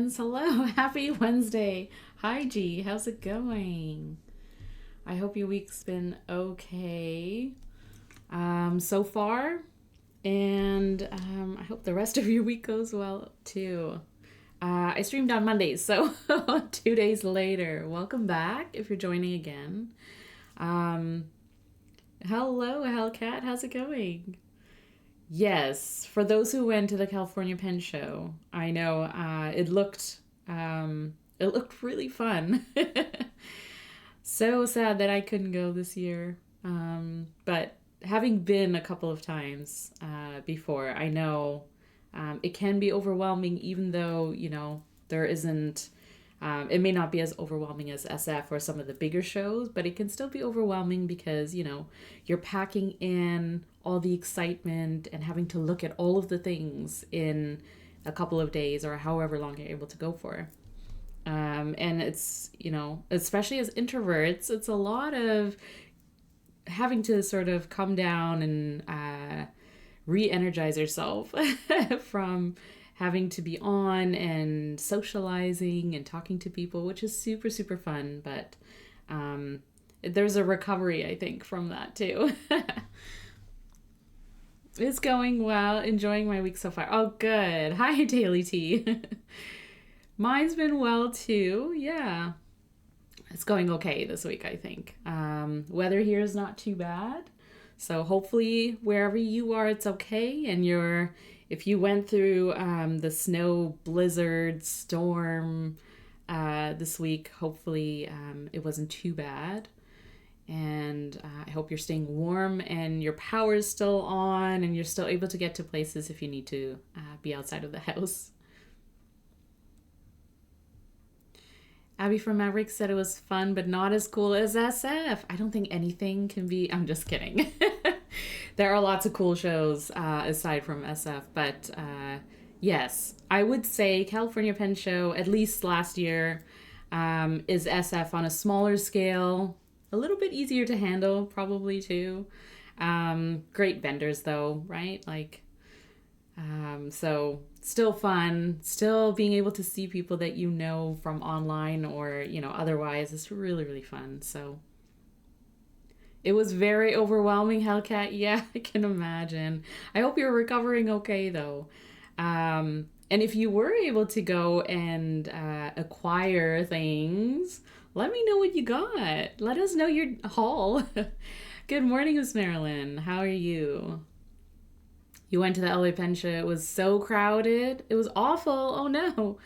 friends. Hello, happy Wednesday. Hi, G. How's it going? I hope your week's been okay so far, and I hope the rest of your week goes well too. I streamed on Mondays, so 2 days later. Welcome back if you're joining again. Hello, Hellcat. How's it going? Yes, for those who went to the California Pen Show, I know it looked really fun. So sad that I couldn't go this year. But having been a couple of times before, I know it can be overwhelming, even though, there isn't, it may not be as overwhelming as SF or some of the bigger shows, but it can still be overwhelming because, you're packing in all the excitement and having to look at all of the things in a couple of days or however long you're able to go for. And it's, especially as introverts, it's a lot of having to sort of come down and re-energize yourself from having to be on and socializing and talking to people, which is super, super fun. But there's a recovery, I think, from that too. It's going well. Enjoying my week so far. Oh, good. Hi, Daily Tea. Mine's been well too. Yeah. It's going okay this week, I think. Weather here is not too bad. So hopefully wherever you are, it's okay. And if you went through the snow, blizzard, storm this week, hopefully it wasn't too bad. And I hope you're staying warm and your power is still on and you're still able to get to places if you need to be outside of the house. Abby from Maverick said it was fun, but not as cool as SF. I don't think anything can be... I'm just kidding. There are lots of cool shows aside from SF, but yes, I would say California Pen Show, at least last year, is SF on a smaller scale. A little bit easier to handle, probably, too. Great vendors, though, right? So still fun, still being able to see people that you know from online or, otherwise. It's really, really fun. So it was very overwhelming, Hellcat. Yeah, I can imagine. I hope you're recovering okay, though. And if you were able to go and acquire things, let me know what you got. Let us know your haul. Good morning, Miss Marilyn. How are you? You went to the LA Pen Show. It was so crowded. It was awful. Oh no.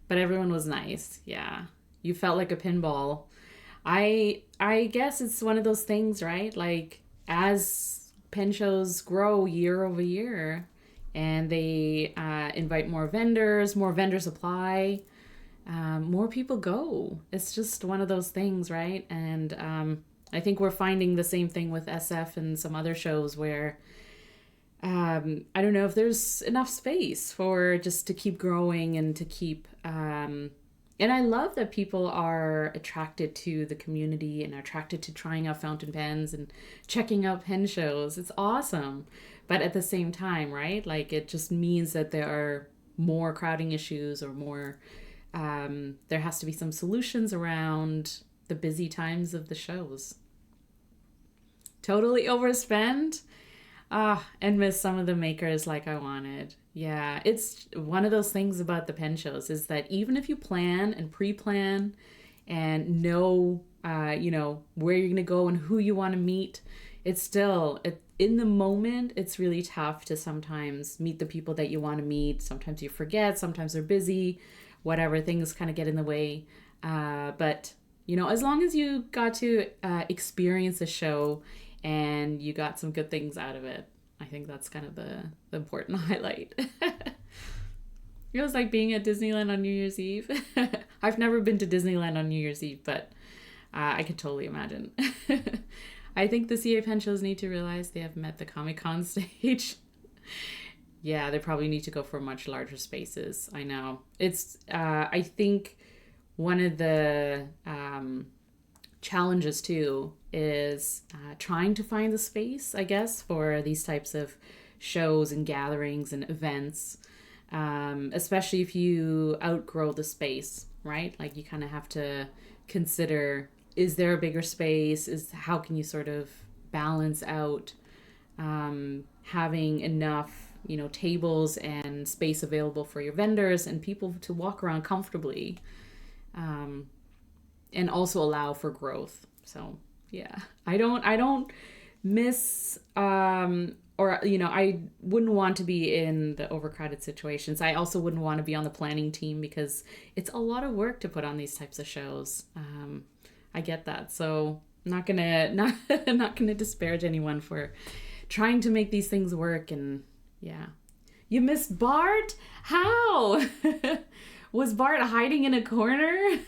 But everyone was nice. Yeah. You felt like a pinball. I guess it's one of those things, right? Like as pen shows grow year over year and they invite more vendors apply, more people go. It's just one of those things, right? And I think we're finding the same thing with SF and some other shows where I don't know if there's enough space for just to keep growing and to keep and I love that people are attracted to the community and are attracted to trying out fountain pens and checking out pen shows. It's awesome. But at the same time, right? Like it just means that there are more crowding issues or more there has to be some solutions around the busy times of the shows. Totally overspend. And miss some of the makers like I wanted. Yeah, it's one of those things about the pen shows is that even if you plan and pre-plan and know, where you're going to go and who you want to meet, it's still, in the moment, it's really tough to sometimes meet the people that you want to meet. Sometimes you forget, sometimes they're busy, whatever, things kind of get in the way. But, as long as you got to experience the show and you got some good things out of it, I think that's kind of the important highlight. It was like being at Disneyland on New Year's Eve. I've never been to Disneyland on New Year's Eve, but I could totally imagine. I think the CA Pen shows need to realize they have met the Comic-Con stage. Yeah, they probably need to go for much larger spaces. I know. It's, I think one of the challenges too is trying to find the space, I guess, for these types of shows and gatherings and events. especially if you outgrow the space, right? Like you kind of have to consider, is there a bigger space? How can you sort of balance out having enough, tables and space available for your vendors and people to walk around comfortably, and also allow for growth. So yeah, I don't miss, or I wouldn't want to be in the overcrowded situations. I also wouldn't want to be on the planning team because it's a lot of work to put on these types of shows. I get that, so not gonna disparage anyone for trying to make these things work. And yeah, you missed Bart. How? Was Bart hiding in a corner?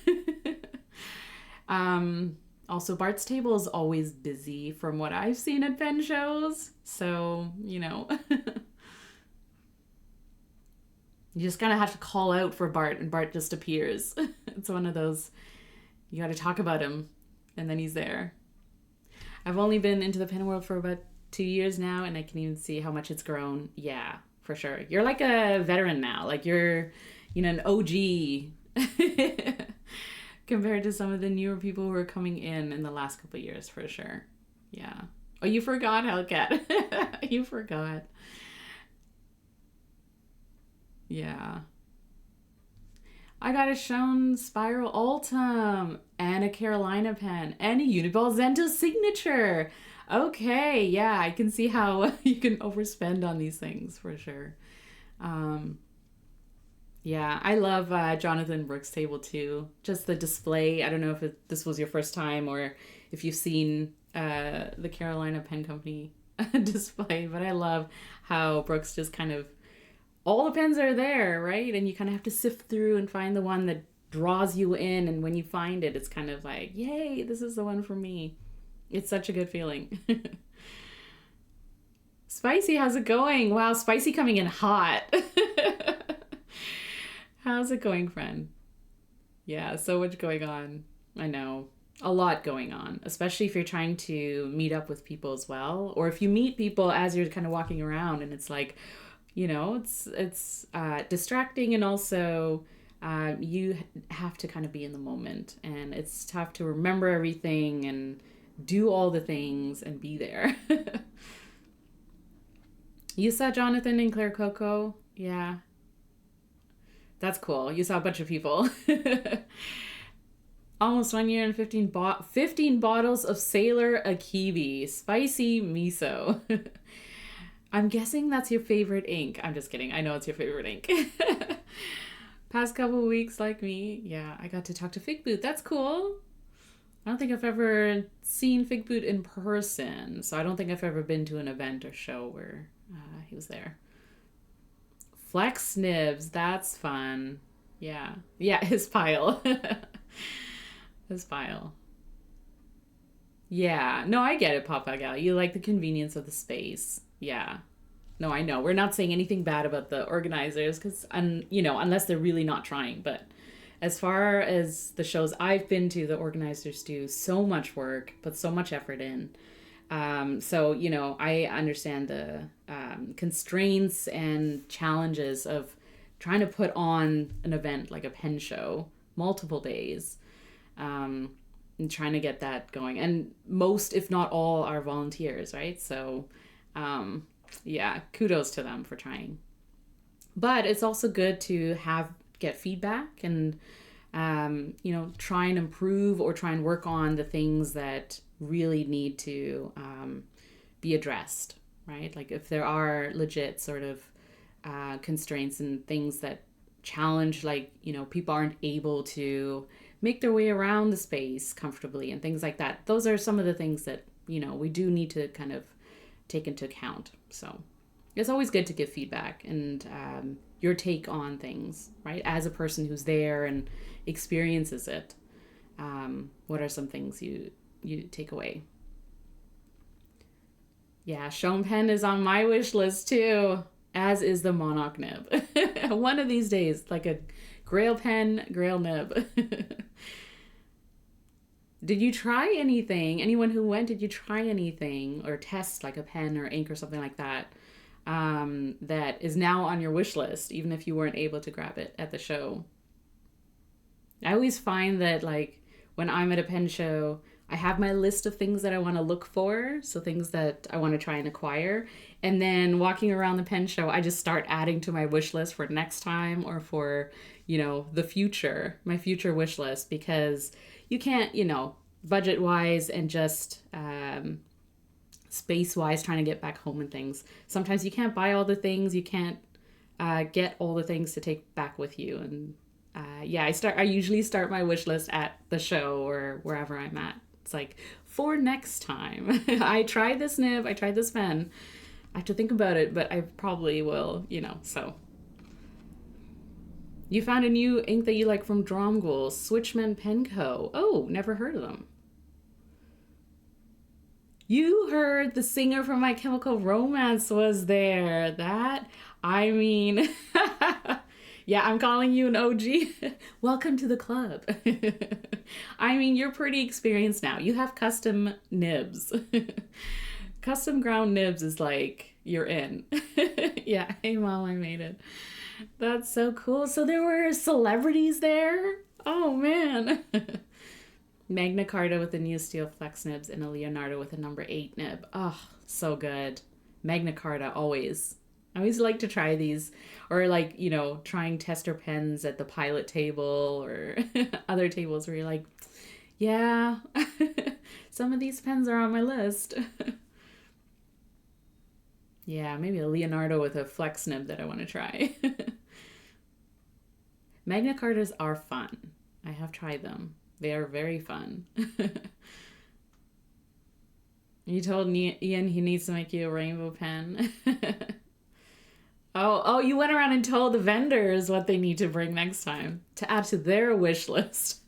Also, Bart's table is always busy from what I've seen at pen shows. So, you just kind of have to call out for Bart and Bart just appears. It's one of those, you got to talk about him and then he's there. I've only been into the pen world for about 2 years now and I can even see how much it's grown. Yeah, for sure. You're like a veteran now. Like you're, an OG. Compared to some of the newer people who are coming in the last couple of years, for sure. Yeah. Oh, you forgot, Hellcat. You forgot. Yeah. I got a Shown Spiral Ultim and a Carolina pen and a Uniball Zento signature. Okay, yeah, I can see how you can overspend on these things, for sure. Yeah, I love Jonathan Brooks' table too. Just the display. I don't know if this was your first time or if you've seen the Carolina Pen Company display, but I love how Brooks just kind of, all the pens are there, right? And you kind of have to sift through and find the one that draws you in. And when you find it, it's kind of like, yay, this is the one for me. It's such a good feeling. Spicy, how's it going? Wow, Spicy coming in hot. How's it going, friend? Yeah, so much going on. I know. A lot going on, especially if you're trying to meet up with people as well. Or if you meet people as you're kind of walking around and it's like, it's distracting, and also you have to kind of be in the moment. And it's tough to remember everything and do all the things and be there. You saw Jonathan and Claire Coco? Yeah. That's cool. You saw a bunch of people. Almost 1 year and 15 bottles of Sailor Akibi Spicy Miso. I'm guessing that's your favorite ink. I'm just kidding. I know it's your favorite ink. Past couple weeks, like me, yeah, I got to talk to Fig Boot. That's cool. I don't think I've ever seen Fig Boot in person, so I don't think I've ever been to an event or show where he was there. Flex Nibs, that's fun. Yeah. Yeah, his pile. His pile. Yeah. No, I get it, Papa Gal. You like the convenience of the space. Yeah. No, I know. We're not saying anything bad about the organizers because, unless they're really not trying. But as far as the shows I've been to, the organizers do so much work, put so much effort in. So, I understand the constraints and challenges of trying to put on an event like a pen show, multiple days, and trying to get that going. And most, if not all, are volunteers, right? So, yeah, kudos to them for trying. But it's also good to get feedback and, try and improve or try and work on the things that really need to be addressed, right? Like if there are legit sort of constraints and things that challenge, like, people aren't able to make their way around the space comfortably and things like that. Those are some of the things that, we do need to kind of take into account. So it's always good to give feedback and your take on things, right? As a person who's there and experiences it, what are some things you take away? Yeah, Shown Pen is on my wish list too, as is the Monarch nib. One of these days, like a Grail pen, Grail nib. Did you try anything? Anyone who went, did you try anything or test like a pen or ink or something like that that is now on your wish list, even if you weren't able to grab it at the show. I always find that, like, when I'm at a pen show, I have my list of things that I want to look for, so things that I want to try and acquire. And then walking around the pen show, I just start adding to my wish list for next time or for, the future, my future wish list, because you can't, budget wise and just space wise trying to get back home and things. Sometimes you can't buy all the things, you can't get all the things to take back with you. And I usually start my wish list at the show or wherever I'm at. It's like, for next time. I tried this nib, I tried this pen. I have to think about it, but I probably will, so. You found a new ink that you like from Dromgoole, Switchman Pen Co. Oh, never heard of them. You heard the singer from My Chemical Romance was there. Yeah, I'm calling you an OG. Welcome to the club. You're pretty experienced now. You have custom nibs. Custom ground nibs is like, you're in. Yeah, hey mom, I made it. That's so cool. So there were celebrities there? Oh man. Magna Carta with the new steel flex nibs and a Leonardo with a number 8 nib. Oh, so good. Magna Carta, always. I always like to try these, or like, trying tester pens at the pilot table or other tables where you're like, yeah, some of these pens are on my list. Yeah, maybe a Leonardo with a flex nib that I want to try. Magna Cartas are fun. I have tried them. They are very fun. You told Ian he needs to make you a rainbow pen. Oh, you went around and told the vendors what they need to bring next time to add to their wish list.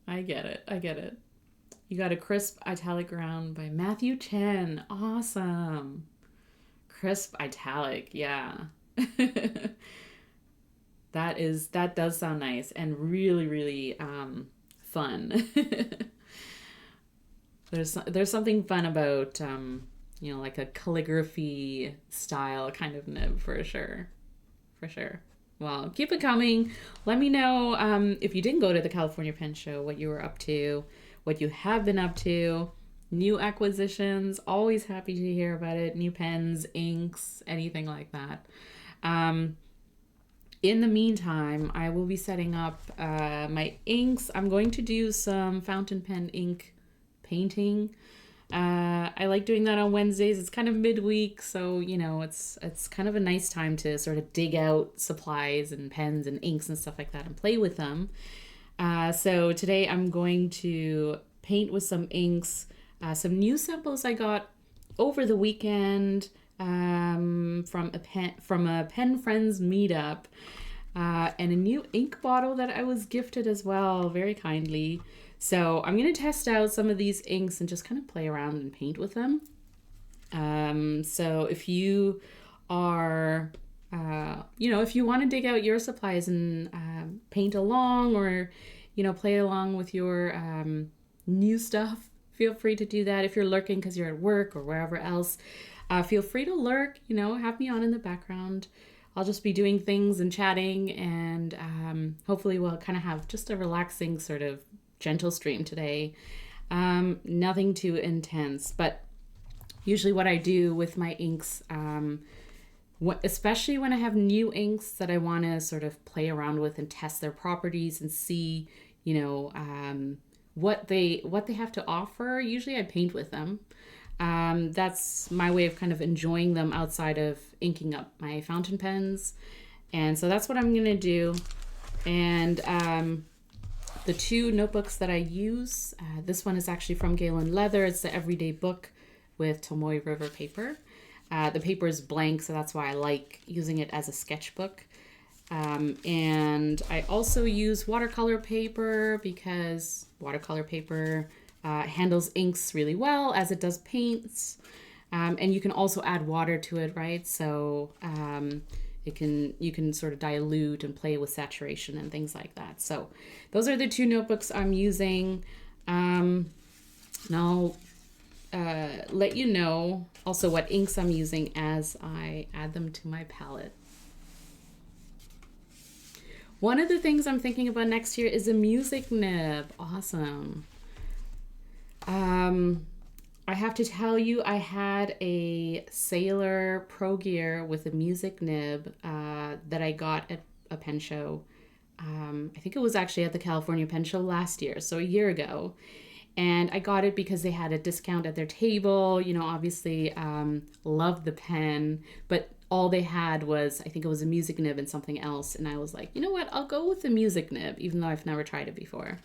I get it. You got a crisp italic ground by Matthew Chen. Awesome. Crisp italic, yeah. That does sound nice and really, really fun. There's something fun about like a calligraphy style kind of nib for sure. Well, keep it coming. Let me know if you didn't go to the California Pen Show, what you were up to, what you have been up to, new acquisitions. Always happy to hear about it. New pens, inks, anything like that. In the meantime, I will be setting up my inks. I'm going to do some fountain pen ink painting. I like doing that on Wednesdays. It's kind of midweek, so it's kind of a nice time to sort of dig out supplies and pens and inks and stuff like that and play with them. So today I'm going to paint with some inks, some new samples I got over the weekend from a Pen Friends meetup, and a new ink bottle that I was gifted as well, very kindly. So I'm going to test out some of these inks and just kind of play around and paint with them. So if you are, if you want to dig out your supplies and paint along or, play along with your new stuff, feel free to do that. If you're lurking because you're at work or wherever else, feel free to lurk, have me on in the background. I'll just be doing things and chatting, and hopefully we'll kind of have just a relaxing sort of gentle stream today. Nothing too intense, but usually what I do with my inks, especially when I have new inks that I want to sort of play around with and test their properties and see, what they have to offer, usually I paint with them. That's my way of kind of enjoying them outside of inking up my fountain pens. And so that's what I'm going to do. And the two notebooks that I use, this one is actually from Galen Leather. It's the Everyday Book with Tomoe River Paper. The paper is blank, so that's why I like using it as a sketchbook. And I also use watercolor paper because watercolor paper handles inks really well as it does paints. And you can also add water to it, right? So you can sort of dilute and play with saturation and things like that. So those are the two notebooks I'm using. Now let you know also what inks I'm using as I add them to my palette. One of the things I'm thinking about next year is a music nib. Awesome. I have to tell you, I had a Sailor Pro Gear with a music nib that I got at a pen show. I think it was actually at the California Pen Show last year, so a year ago. And I got it because they had a discount at their table. You know, obviously, loved the pen, but all they had was, I think it was a music nib and something else. And I was like, you know what, I'll go with the music nib, even though I've never tried it before.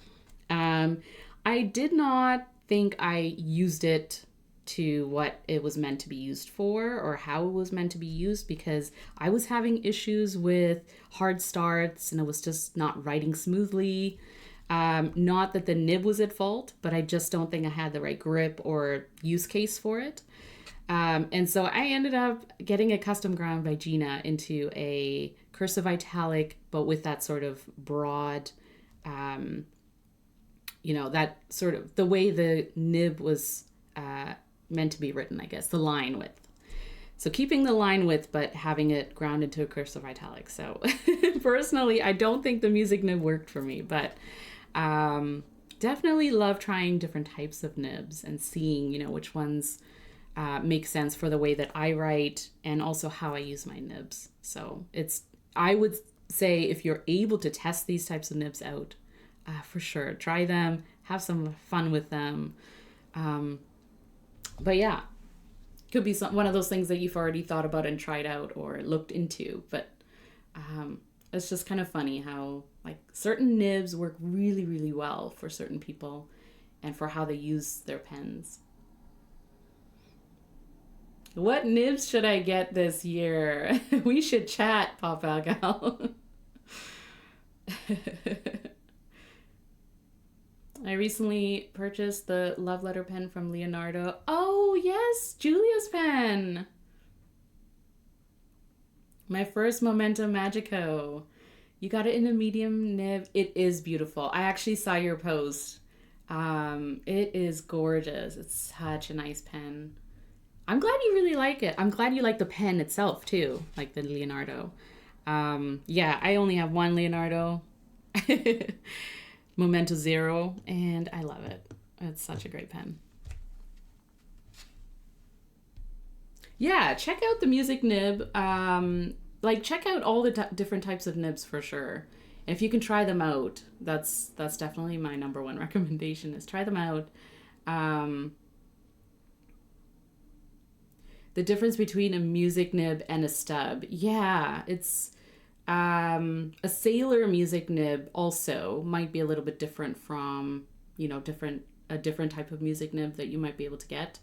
I did not think I used it to what it was meant to be used for or how it was meant to be used, because I was having issues with hard starts and it was just not writing smoothly. Not that the nib was at fault, but I just don't think I had the right grip or use case for it. And so I ended up getting a custom ground by Gina into a cursive italic, but with that sort of broad, you know, that sort of the way the nib was meant to be written, I guess, the line width. So keeping the line width, but having it ground into a cursive italic. So personally, I don't think the music nib worked for me, but definitely love trying different types of nibs and seeing, you know, which ones make sense for the way that I write and also how I use my nibs. So I would say if you're able to test these types of nibs out, for sure, try them, have some fun with them. But yeah, could be one of those things that you've already thought about and tried out or looked into. But it's just kind of funny how like certain nibs work really, really well for certain people and for how they use their pens. What nibs should I get this year? We should chat, Pop Gal. I recently purchased the love letter pen from Leonardo. Oh, yes, Julia's pen. My first Memento Magico. You got it in a medium nib. It is beautiful. I actually saw your post. It is gorgeous. It's such a nice pen. I'm glad you really like it. I'm glad you like the pen itself too, like the Leonardo. Yeah, I only have one Leonardo. Memento Zero, and I love it. It's such a great pen. Yeah, check out the music nib. Like check out all the different types of nibs for sure. And if you can try them out, that's definitely my number one recommendation is try them out. The difference between a music nib and a stub. Yeah, it's a Sailor music nib also might be a little bit different from, you know, a different type of music nib that you might be able to get.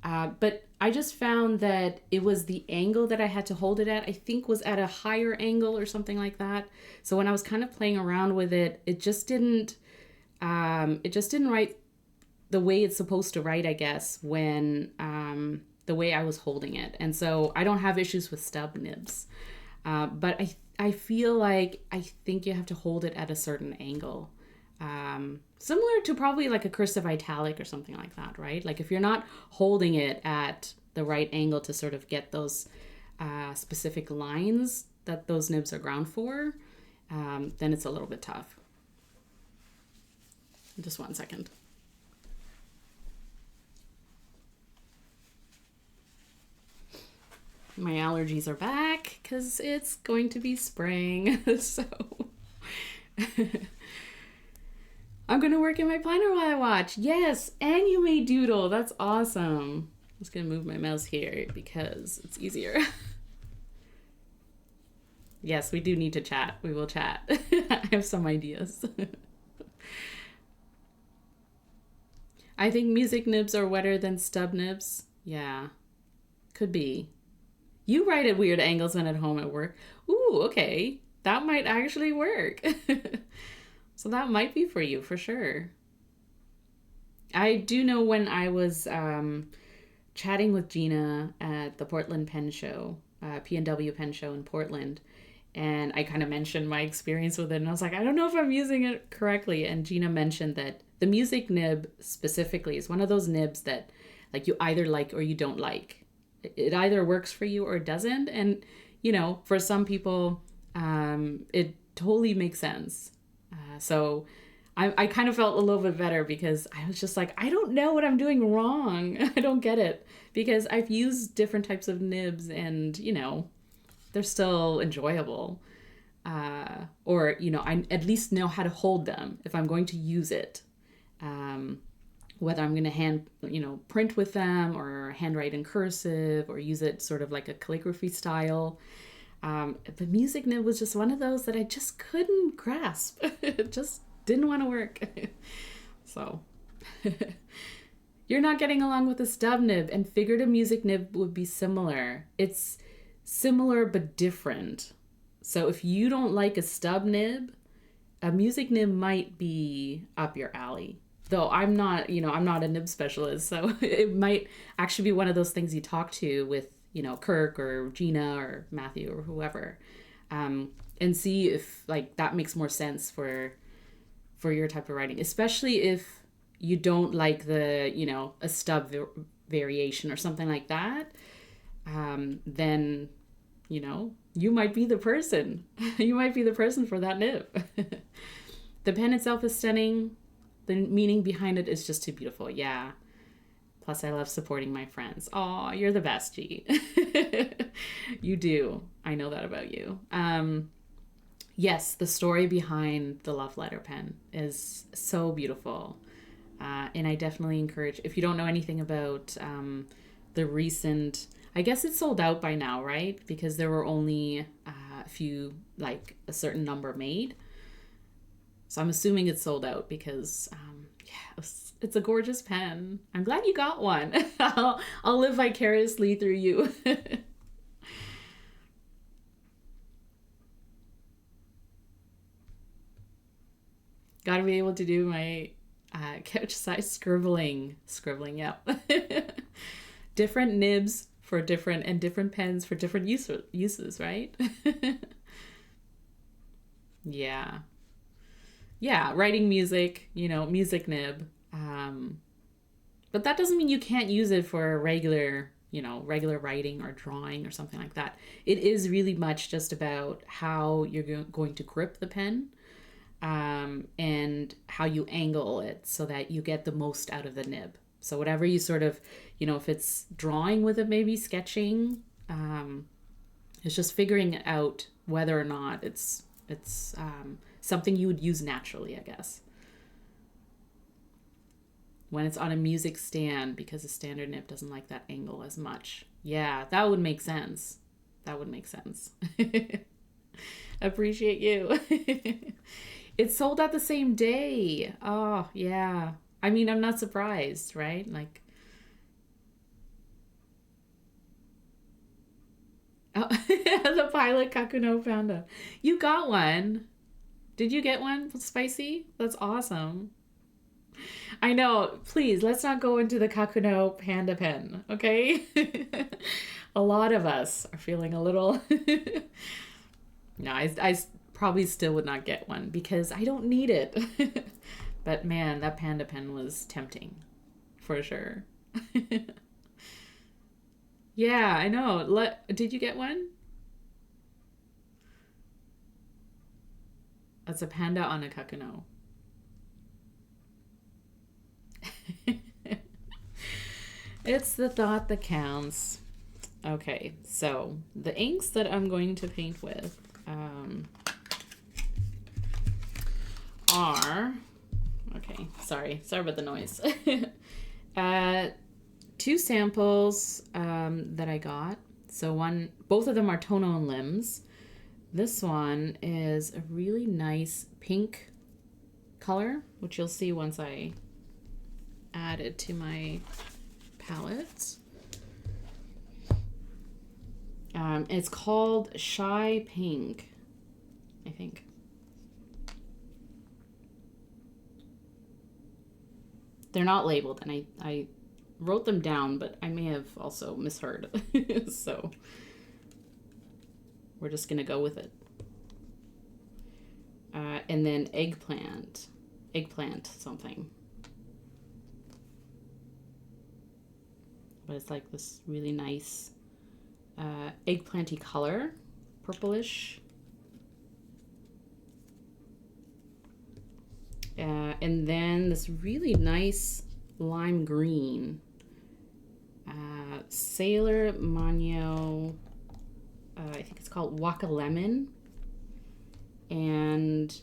But I just found that it was the angle that I had to hold it at, I think was at a higher angle or something like that. So when I was kind of playing around with it, it just didn't write the way it's supposed to write, I guess, when the way I was holding it. And so I don't have issues with stub nibs. But I feel like I think you have to hold it at a certain angle. Similar to probably like a cursive italic or something like that, right? Like if you're not holding it at the right angle to sort of get those specific lines that those nibs are ground for, then it's a little bit tough. Just 1 second. My allergies are back because it's going to be spring. So I'm going to work in my planner while I watch. Yes, and you may doodle. That's awesome. I'm just going to move my mouse here because it's easier. Yes, we do need to chat. We will chat. I have some ideas. I think music nibs are wetter than stub nibs. Yeah, could be. You write at weird angles when at home at work. Ooh, okay. That might actually work. So that might be for you, for sure. I do know when I was chatting with Gina at the Portland Pen Show, P&W Pen Show in Portland, and I kind of mentioned my experience with it, and I was like, I don't know if I'm using it correctly. And Gina mentioned that the music nib specifically is one of those nibs that Like you either like or you don't like. It either works for you or it doesn't. And, you know, for some people, it totally makes sense. So I kind of felt a little bit better because I was just like, I don't know what I'm doing wrong. I don't get it. Because I've used different types of nibs and, you know, they're still enjoyable. Or, you know, I at least know how to hold them if I'm going to use it. Whether I'm going to print with them or handwrite in cursive or use it sort of like a calligraphy style. The music nib was just one of those that I just couldn't grasp. It just didn't want to work. So you're not getting along with a stub nib, and figured a music nib would be similar. It's similar but different. So if you don't like a stub nib, a music nib might be up your alley. Though I'm not a nib specialist, so it might actually be one of those things you talk to with, you know, Kirk or Gina or Matthew or whoever, and see if like that makes more sense for your type of writing, especially if you don't like the, you know, a stub variation or something like that. Then, you know, you might be the person. You might be the person for that nib. The pen itself is stunning. The meaning behind it is just too beautiful. Yeah. Plus, I love supporting my friends. Aw, you're the best, G. You do. I know that about you. Yes, the story behind the love letter pen is so beautiful. And I definitely encourage, if you don't know anything about the recent, I guess it's sold out by now, right? Because there were only a few, like a certain number made. So I'm assuming it's sold out because, yeah, it's a gorgeous pen. I'm glad you got one. I'll live vicariously through you. Gotta be able to do my couch size scribbling. Yep. Different nibs for different pens for different uses, right? Yeah. Yeah, writing music, you know, music nib. But that doesn't mean you can't use it for regular writing or drawing or something like that. It is really much just about how you're going to grip the pen, and how you angle it so that you get the most out of the nib. So whatever you sort of, you know, if it's drawing with it, maybe sketching, it's just figuring out whether or not it's something you would use naturally, I guess. When it's on a music stand, because a standard nib doesn't like that angle as much. Yeah, that would make sense. Appreciate you. It sold out the same day. Oh, yeah. I mean, I'm not surprised, right? Like, oh, the Pilot Kakuno Panda. You got one. Did you get one? Spicy? That's awesome. I know. Please, let's not go into the Kakuno Panda pen, okay? A lot of us are feeling a little... No, I probably still would not get one because I don't need it. But man, that panda pen was tempting, for sure. Yeah, I know. Did you get one? That's a panda on a kakuno. It's the thought that counts. Okay, so the inks that I'm going to paint with are... Okay, sorry about the noise. Two samples that I got. So both of them are Tono and Limbs. This one is a really nice pink color, which you'll see once I add it to my palette. It's called Shy Pink, I think. They're not labeled, and I wrote them down, but I may have also misheard. So we're just gonna go with it. And then eggplant something. but it's like this really nice eggplanty color, purplish. And then this really nice lime green. Sailor Manyo, I think it's called Waka Lemon. And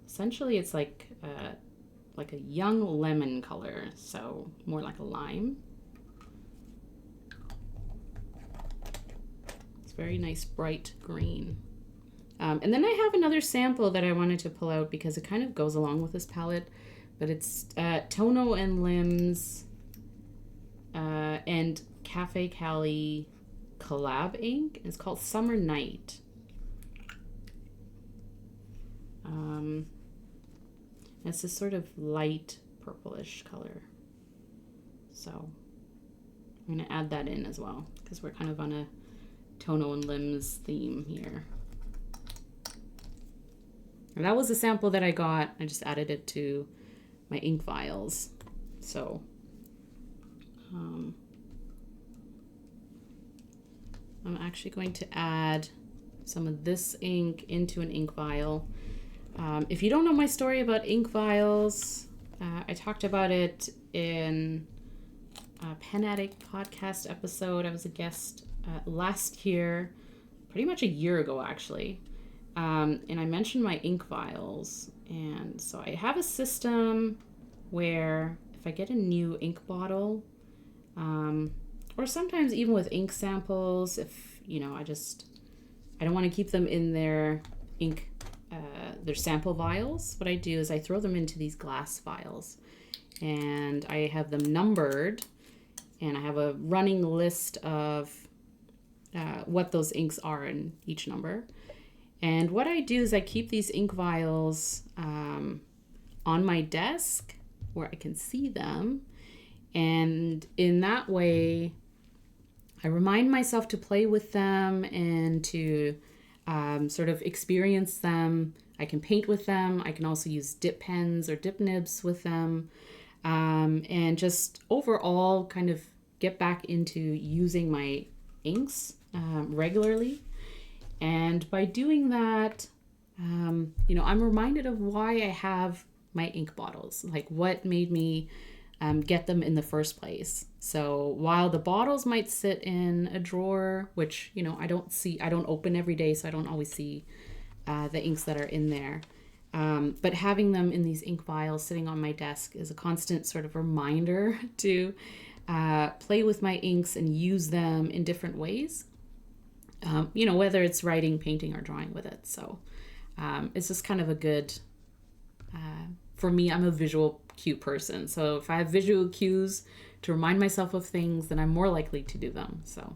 essentially it's like a young lemon color, so more like a lime. It's very nice bright green. And then I have another sample that I wanted to pull out because it kind of goes along with this palette, but it's Tono and Limbs and Cafe Cali collab ink. It's called Summer Night. It's this sort of light purplish color. So I'm going to add that in as well because we're kind of on a Tono and Limbs theme here. And that was a sample that I got. I just added it to my ink vials. So I'm actually going to add some of this ink into an ink vial. If you don't know my story about ink vials, I talked about it in a Pen Addict podcast episode. I was a guest last year, pretty much a year ago actually. And I mentioned my ink vials. And so I have a system where if I get a new ink bottle, or sometimes even with ink samples, if, you know, I don't want to keep them in their ink, their sample vials. What I do is I throw them into these glass vials and I have them numbered and I have a running list of what those inks are in each number. And what I do is I keep these ink vials on my desk where I can see them. And in that way, I remind myself to play with them and to sort of experience them. I can paint with them. I can also use dip pens or dip nibs with them. And just overall kind of get back into using my inks regularly. And by doing that, you know, I'm reminded of why I have my ink bottles, like what made me get them in the first place. So while the bottles might sit in a drawer, which, you know, I don't open every day, so I don't always see the inks that are in there. But having them in these ink vials sitting on my desk is a constant sort of reminder to play with my inks and use them in different ways. You know, whether it's writing, painting, or drawing with it. So it's just kind of a good, for me, I'm a visual cue person. So if I have visual cues to remind myself of things, then I'm more likely to do them. So.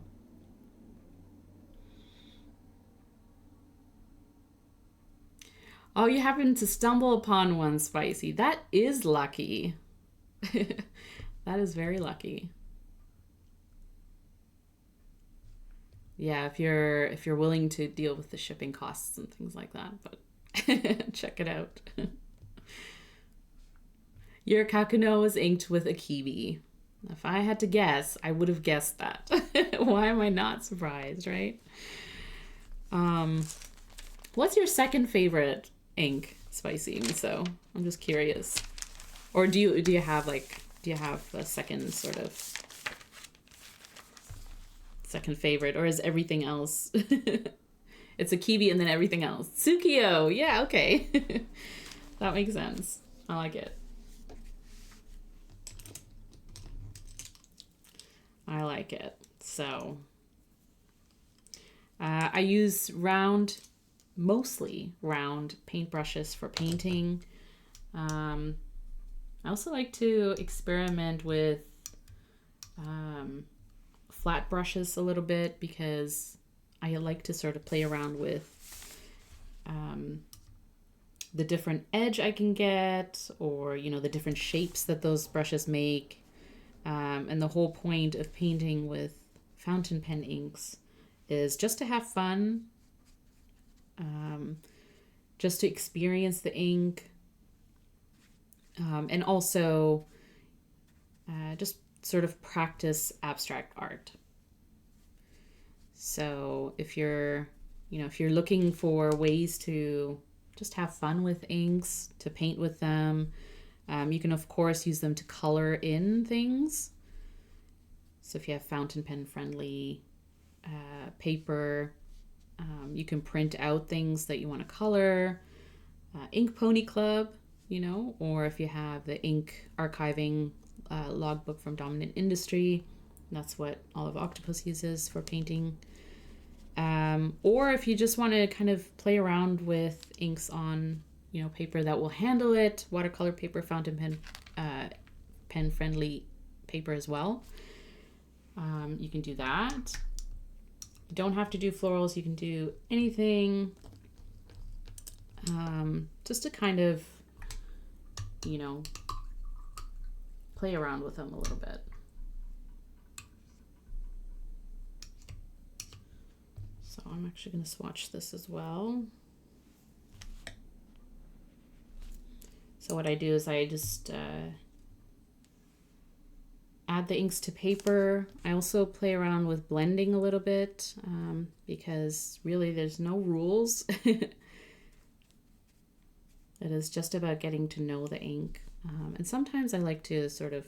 Oh, you happen to stumble upon one, Spicy. That is lucky. That is very lucky. Yeah, if you're willing to deal with the shipping costs and things like that, but check it out. Your Kakuno is inked with a kiwi. If I had to guess, I would have guessed that. Why am I not surprised, right? What's your second favorite ink, Spicy Miso? I'm just curious. Or do you have a second sort of second favorite, or is everything else it's a kiwi and then everything else? Tsukio, yeah, okay. That makes sense. I like it. I like it. So I use mostly round paintbrushes for painting. I also like to experiment with flat brushes a little bit because I like to sort of play around with the different edge I can get, or, you know, the different shapes that those brushes make. And the whole point of painting with fountain pen inks is just to have fun, just to experience the ink, and also just sort of practice abstract art. So if you're, if you're looking for ways to just have fun with inks, to paint with them, you can of course use them to color in things. So if you have fountain pen friendly paper, you can print out things that you want to color. Ink Pony Club, or if you have the ink archiving logbook from Dominant Industry, that's what Olive Octopus uses for painting. Or if you just want to kind of play around with inks on, paper that will handle it, watercolor paper, fountain pen friendly paper as well. You can do that. You don't have to do florals. You can do anything, just to kind of, play around with them a little bit. So I'm actually going to swatch this as well. So what I do is I just add the inks to paper. I also play around with blending a little bit because really there's no rules. It is just about getting to know the ink. And sometimes I like to sort of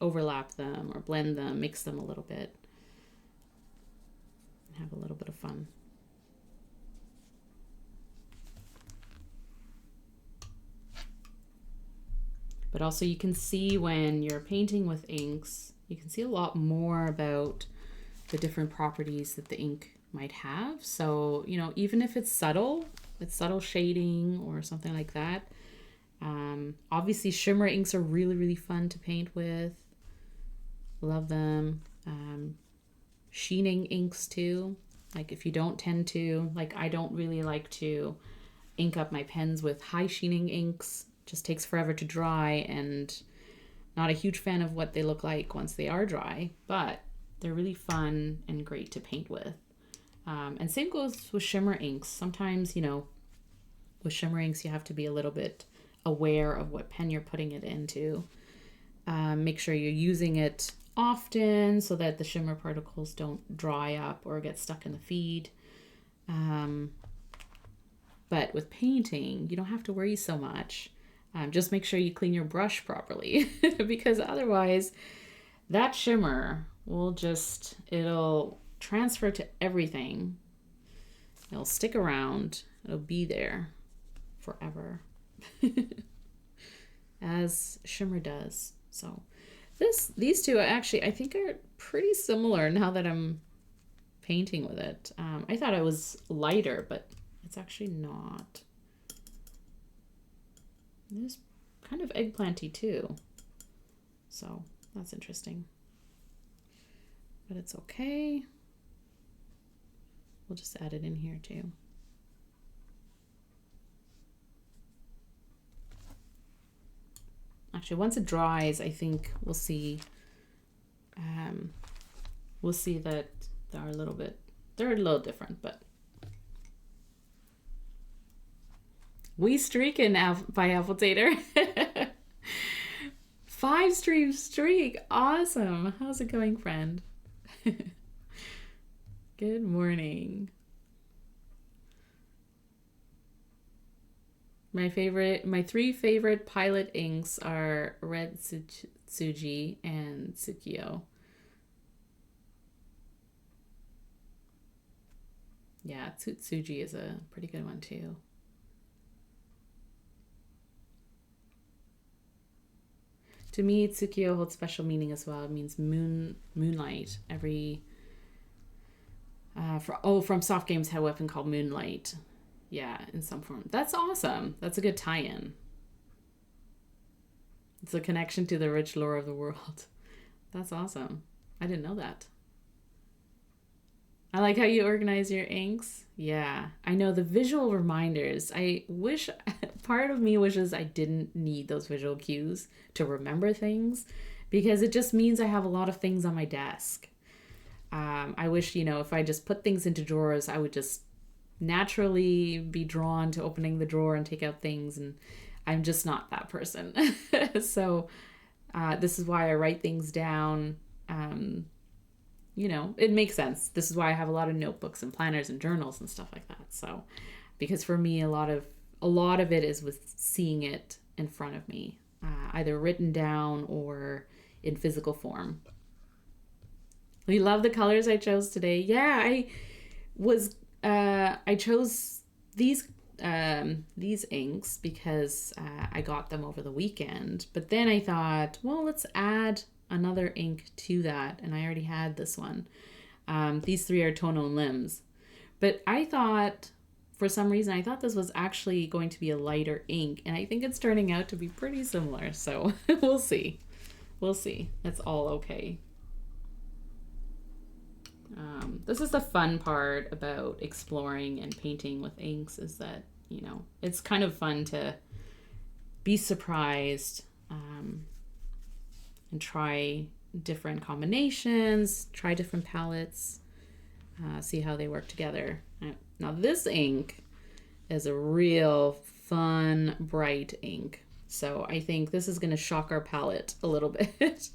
overlap them or blend them, mix them a little bit, and have a little bit of fun. But also you can see when you're painting with inks, you can see a lot more about the different properties that the ink might have. So, even if it's subtle shading or something like that. Obviously shimmer inks are really, really fun to paint with. Love them. Sheening inks too. Like if you don't tend to, like I don't really like to ink up my pens with high sheening inks. Just takes forever to dry, and not a huge fan of what they look like once they are dry, but they're really fun and great to paint with. And same goes with shimmer inks. Sometimes, with shimmer inks, you have to be a little bit aware of what pen you're putting it into. Make sure you're using it often so that the shimmer particles don't dry up or get stuck in the feed. But with painting, you don't have to worry so much. Just make sure you clean your brush properly because otherwise that shimmer will it'll transfer to everything. It'll stick around. It'll be there forever as shimmer does. So these two actually, I think are pretty similar now that I'm painting with it. I thought it was lighter, but it's actually not. It's kind of eggplanty too. So that's interesting. But it's okay. We'll just add it in here too. Actually, once it dries, I think we'll see that they're a little different, but we streaking by Appletater. 5 stream streak. Awesome. How's it going, friend? Good morning. My 3 favorite Pilot inks are Red Tsuji and Tsukio. Yeah, Tsuji is a pretty good one too. To me, Tsukio holds special meaning as well. It means moonlight. From Soft Games had a weapon called Moonlight. Yeah, in some form. That's awesome. That's a good tie-in. It's a connection to the rich lore of the world. That's awesome. I didn't know that. I like how you organize your inks. Yeah, I know the visual reminders. Part of me wishes I didn't need those visual cues to remember things, because it just means I have a lot of things on my desk. I wish, if I just put things into drawers, I would just naturally be drawn to opening the drawer and take out things, and I'm just not that person. So This is why I write things down. You know, it makes sense. This is why I have a lot of notebooks and planners and journals and stuff like that. So, because for me, a lot of it is with seeing it in front of me, either written down or in physical form. We love the colors I chose today. Yeah, I chose these inks because I got them over the weekend. But then I thought, well, let's add another ink to that, and I already had this one. These three are Tono limbs, but I thought, for some reason, I thought this was actually going to be a lighter ink, and I think it's turning out to be pretty similar. So we'll see. It's all okay. This is the fun part about exploring and painting with inks, is that, you know, it's kind of fun to be surprised and try different combinations, try different palettes, see how they work together. Now this ink is a real fun, bright ink. So I think this is going to shock our palette a little bit.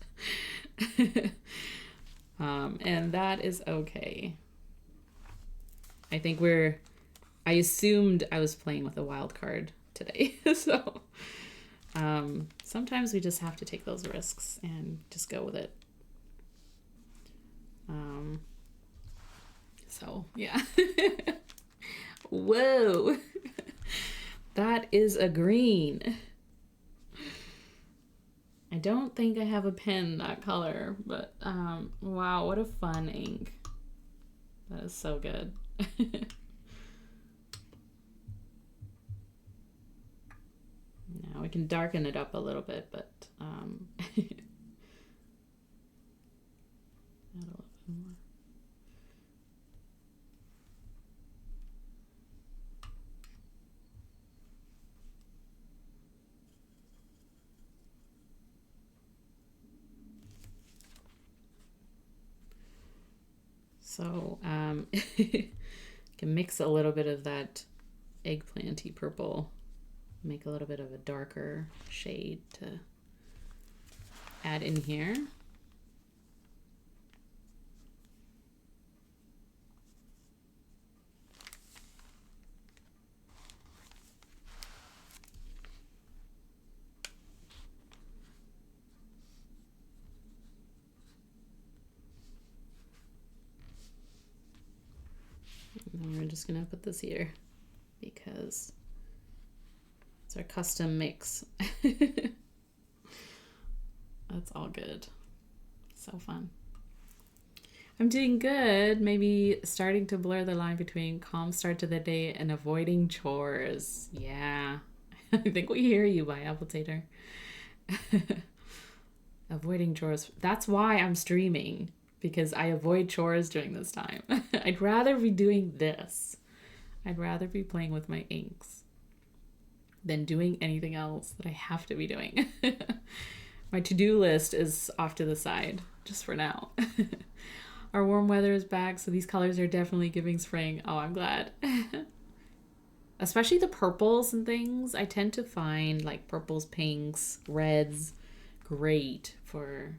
And that is okay. I think I assumed I was playing with a wild card today. So sometimes we just have to take those risks and just go with it. So yeah. Whoa. That is a green. I don't think I have a pen that color, but wow, what a fun ink. That is so good. Now we can darken it up a little bit, but add a little bit more. So can mix a little bit of that eggplanty purple, make a little bit of a darker shade to add in here. And we're just gonna put this here because it's our custom mix. That's all good. So fun. I'm doing good. Maybe starting to blur the line between calm start to the day and avoiding chores. Yeah. I think we hear you by Apple Tater. Avoiding chores. That's why I'm streaming, because I avoid chores during this time. I'd rather be doing this. I'd rather be playing with my inks than doing anything else that I have to be doing. My to-do list is off to the side, just for now. Our warm weather is back, so these colors are definitely giving spring. Oh, I'm glad. Especially the purples and things. I tend to find like purples, pinks, reds great for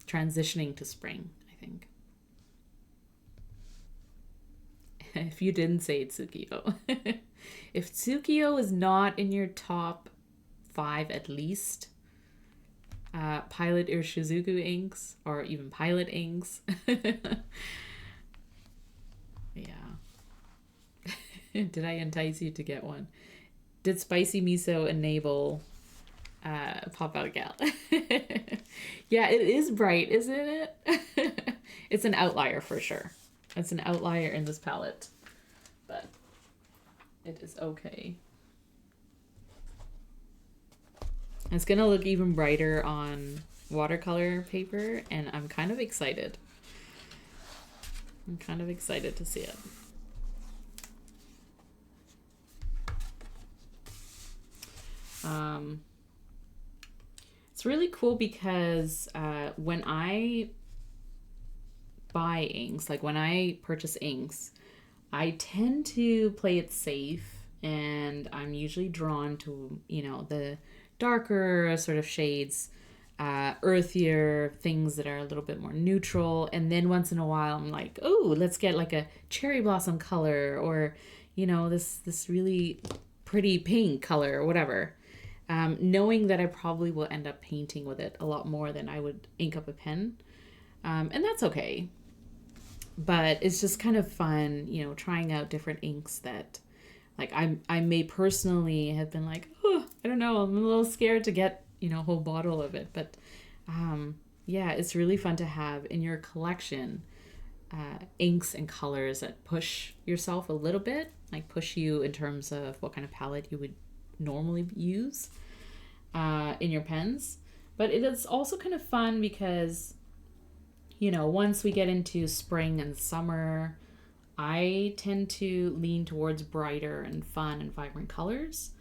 transitioning to spring, I think. If you didn't say it, Tsukio. If Tsukio is not in your top 5 at least, Pilot or Shizuku inks, or even Pilot inks. Yeah. Did I entice you to get one? Did spicy miso enable pop out gal? Yeah, it is bright, isn't it? It's an outlier for sure. It's an outlier in this palette, but it is okay. It's gonna look even brighter on watercolor paper, and I'm kind of excited. I'm kind of excited to see it. It's really cool because when I buy inks, like when I purchase inks, I tend to play it safe, and I'm usually drawn to, you know, the darker sort of shades. earthier things that are a little bit more neutral. And then once in a while, I'm like, oh, let's get like a cherry blossom color, or, you know, this really pretty pink color or whatever. Knowing that I probably will end up painting with it a lot more than I would ink up a pen. And that's okay. But it's just kind of fun, you know, trying out different inks that, like, I may personally have been like, oh, I don't know, I'm a little scared to get, you know, a whole bottle of it. But yeah, it's really fun to have in your collection inks and colors that push yourself a little bit, like push you in terms of what kind of palette you would normally use in your pens. But it is also kind of fun because, you know, once we get into spring and summer, I tend to lean towards brighter and fun and vibrant colors.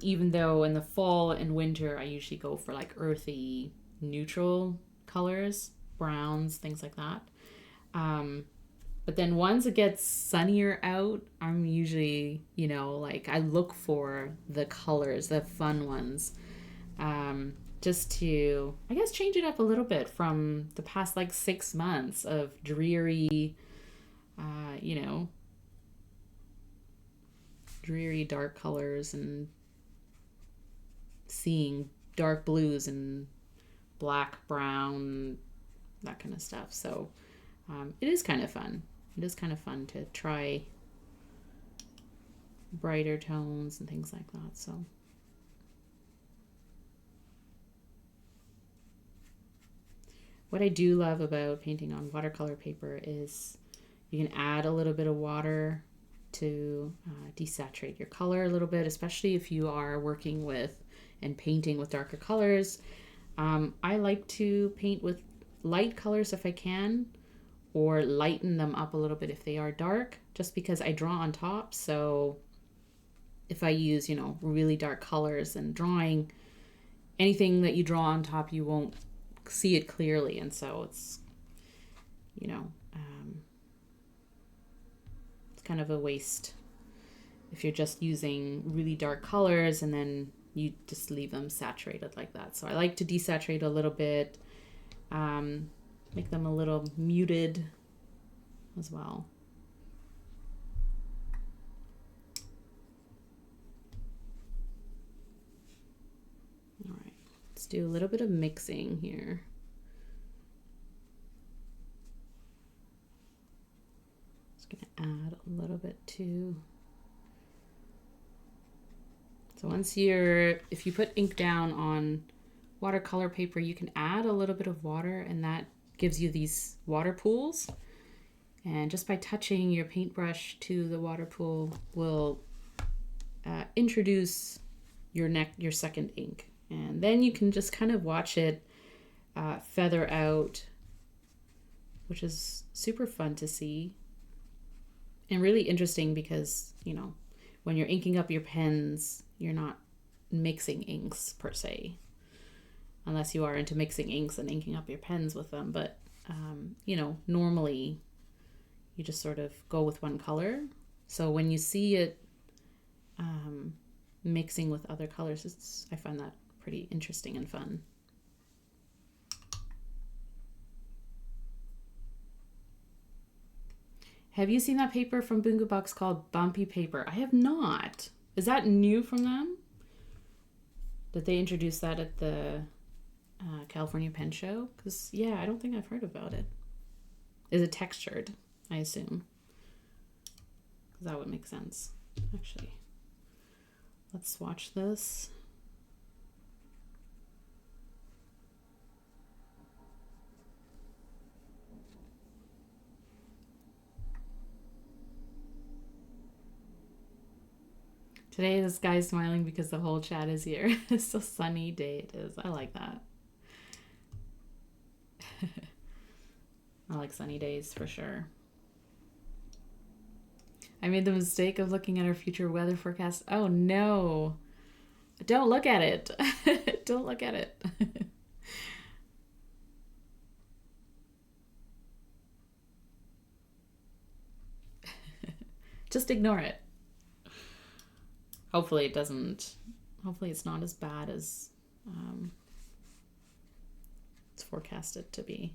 Even though in the fall and winter, I usually go for like earthy, neutral colors, browns, things like that. But then once it gets sunnier out, I'm usually, you know, like I look for the colors, the fun ones. Just to, I guess, change it up a little bit from the past like 6 months of dreary, you know, dreary dark colors and seeing dark blues and black, brown, that kind of stuff. So it is kind of fun. It is kind of fun to try brighter tones and things like that. So. What I do love about painting on watercolor paper is you can add a little bit of water to desaturate your color a little bit, especially if you are working with and painting with darker colors. I like to paint with light colors if I can, or lighten them up a little bit if they are dark, just because I draw on top. So if I use, you know, really dark colors and drawing, anything that you draw on top, you won't see it clearly, and so it's, you know, it's kind of a waste if you're just using really dark colors and then you just leave them saturated like that. So I like to desaturate a little bit, make them a little muted as well. All right. Let's do a little bit of mixing here. Just gonna add a little bit too. So once if you put ink down on watercolor paper, you can add a little bit of water, and that gives you these water pools. And just by touching your paintbrush to the water pool will introduce your second ink. And then you can just kind of watch it feather out, which is super fun to see. And really interesting because, you know, when you're inking up your pens, you're not mixing inks per se, unless you are into mixing inks and inking up your pens with them. But, you know, normally you just sort of go with one color. So when you see it mixing with other colors, I find that pretty interesting and fun. Have you seen that paper from Bunga Box called Bumpy Paper? I have not. Is that new from them? Did they introduce that at the California Pen Show? Because, yeah, I don't think I've heard about it. Is it textured, I assume? Because that would make sense, actually. Let's swatch this. Today, this guy's smiling because the whole chat is here. It's a sunny day it is. I like that. I like sunny days for sure. I made the mistake of looking at our future weather forecast. Oh no. Don't look at it. Don't look at it. Just ignore it. Hopefully it doesn't, hopefully it's not as bad as it's forecasted to be.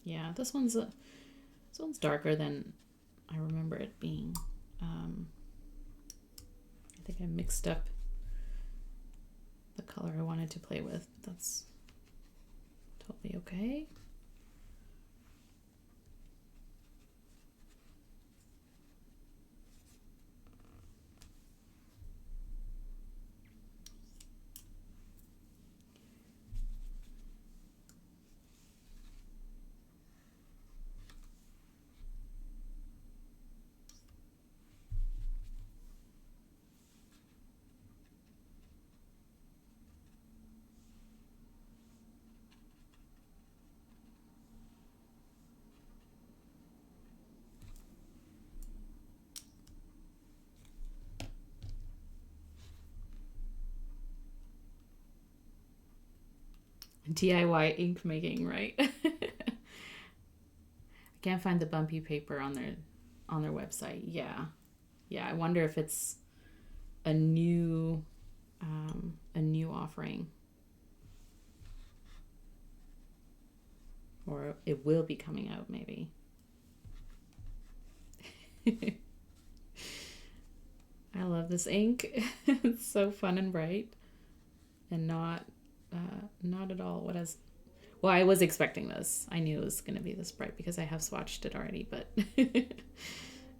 Yeah, this one's darker than I remember it being. I think I mixed up the color I wanted to play with. That's totally okay. DIY ink making, right? I can't find the bumpy paper on their website. Yeah, I wonder if it's a new offering, or it will be coming out maybe. I love this ink. It's so fun and bright, and not at all what as well. I was expecting this. I knew it was going to be this bright because I have swatched it already, but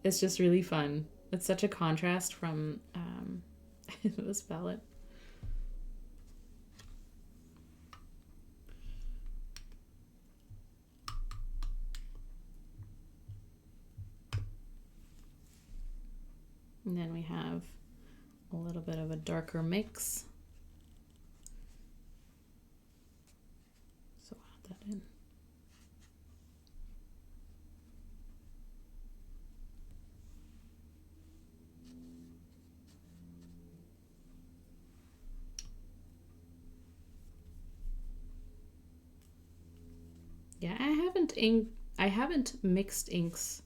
it's just really fun. It's such a contrast from this palette. And then we have a little bit of a darker mix. So add that in. Yeah, I haven't mixed inks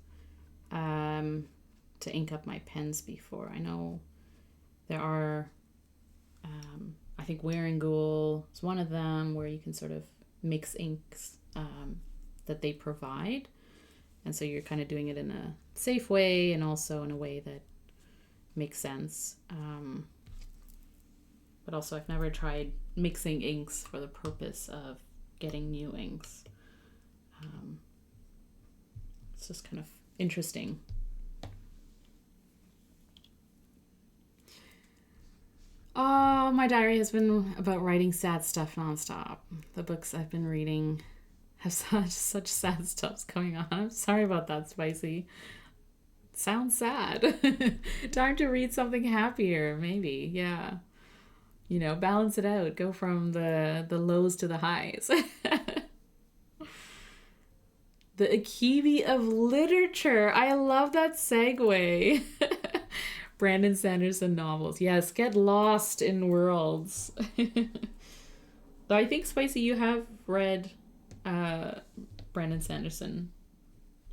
to ink up my pens before. I know there are, I think Wearingeul is one of them where you can sort of mix inks that they provide. And so you're kind of doing it in a safe way and also in a way that makes sense. But also I've never tried mixing inks for the purpose of getting new inks. It's just kind of interesting. Oh, my diary has been about writing sad stuff nonstop. The books I've been reading have such sad stuff coming on. I'm sorry about that, Spicy. Sounds sad. Time to read something happier, maybe. Yeah. You know, balance it out. Go from the lows to the highs. The Akibi of literature. I love that segue. Brandon Sanderson novels. Yes, get lost in worlds. Though I think, Spicy, you have read Brandon Sanderson.